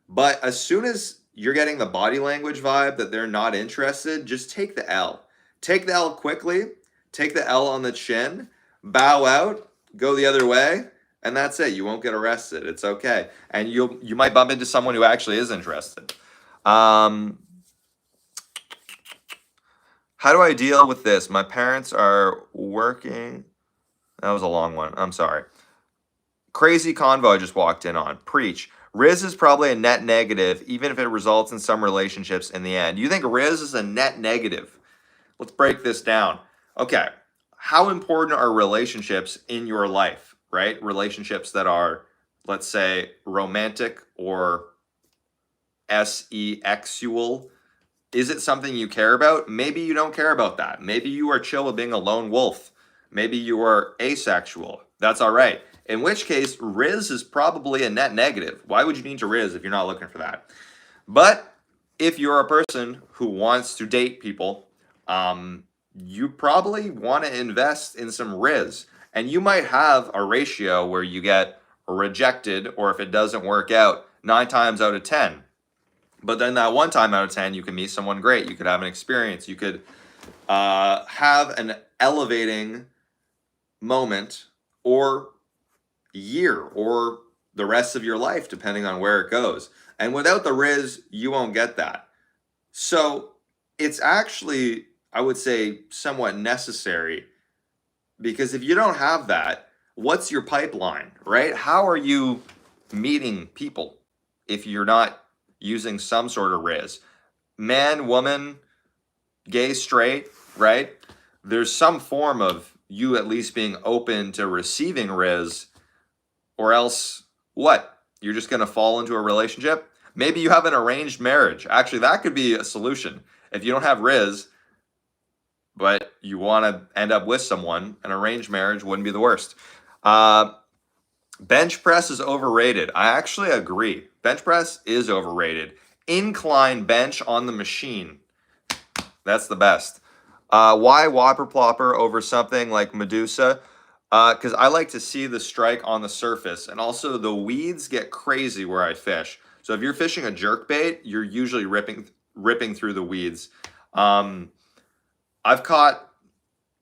But as soon as you're getting the body language vibe that they're not interested, just take the L. Take the L quickly, take the L on the chin, bow out, go the other way, and that's it. You won't get arrested. It's okay. And you might bump into someone who actually is interested. How do I deal with this? My parents are working. That was a long one. I'm sorry. Crazy convo I just walked in on. Preach. Rizz is probably a net negative, even if it results in some relationships in the end. You think Rizz is a net negative? Let's break this down. Okay. How important are relationships in your life, right? Relationships that are, let's say, romantic or sexual. Is it something you care about? Maybe you don't care about that. Maybe you are chill with being a lone wolf. Maybe you are asexual. That's all right. In which case, Rizz is probably a net negative. Why would you need to Rizz if you're not looking for that? But if you're a person who wants to date people, you probably want to invest in some Rizz. And you might have a ratio where you get rejected, or if it doesn't work out, 9 times out of 10. But then that 1 time out of 10, you can meet someone great. You could have an experience. You could have an elevating moment or year or the rest of your life, depending on where it goes. And without the Rizz, you won't get that. So it's actually I would say, somewhat necessary, because if you don't have that, what's your pipeline, right? How are you meeting people if you're not using some sort of Rizz? Man, woman, gay, straight, right? There's some form of you at least being open to receiving Rizz, or else what? You're just going to fall into a relationship? Maybe you have an arranged marriage. Actually, that could be a solution. If you don't have Rizz, but you want to end up with someone, an arranged marriage wouldn't be the worst. Uh, Bench press is overrated. I actually agree. Bench press is overrated. Incline bench on the machine. That's the best. Why Whopper Plopper over something like Medusa? Because I like to see the strike on the surface. And also, the weeds get crazy where I fish. So if you're fishing a jerkbait, you're usually ripping through the weeds. I've caught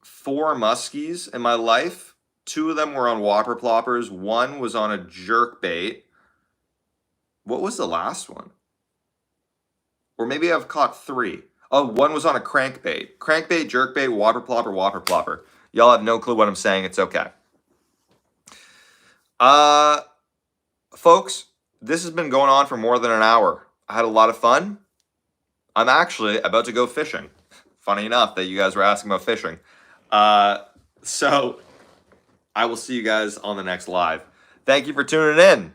4 muskies in my life. 2 of them were on Whopper Ploppers. 1 was on a jerkbait. What was the last one? Or maybe I've caught 3. Oh, 1 was on a crankbait. Crankbait, jerkbait, Whopper Plopper, Whopper Plopper. Y'all have no clue what I'm saying. It's okay. Folks, this has been going on for more than an hour. I had a lot of fun. I'm actually about to go fishing. Funny enough that you guys were asking about fishing. So I will see you guys on the next live. Thank you for tuning in.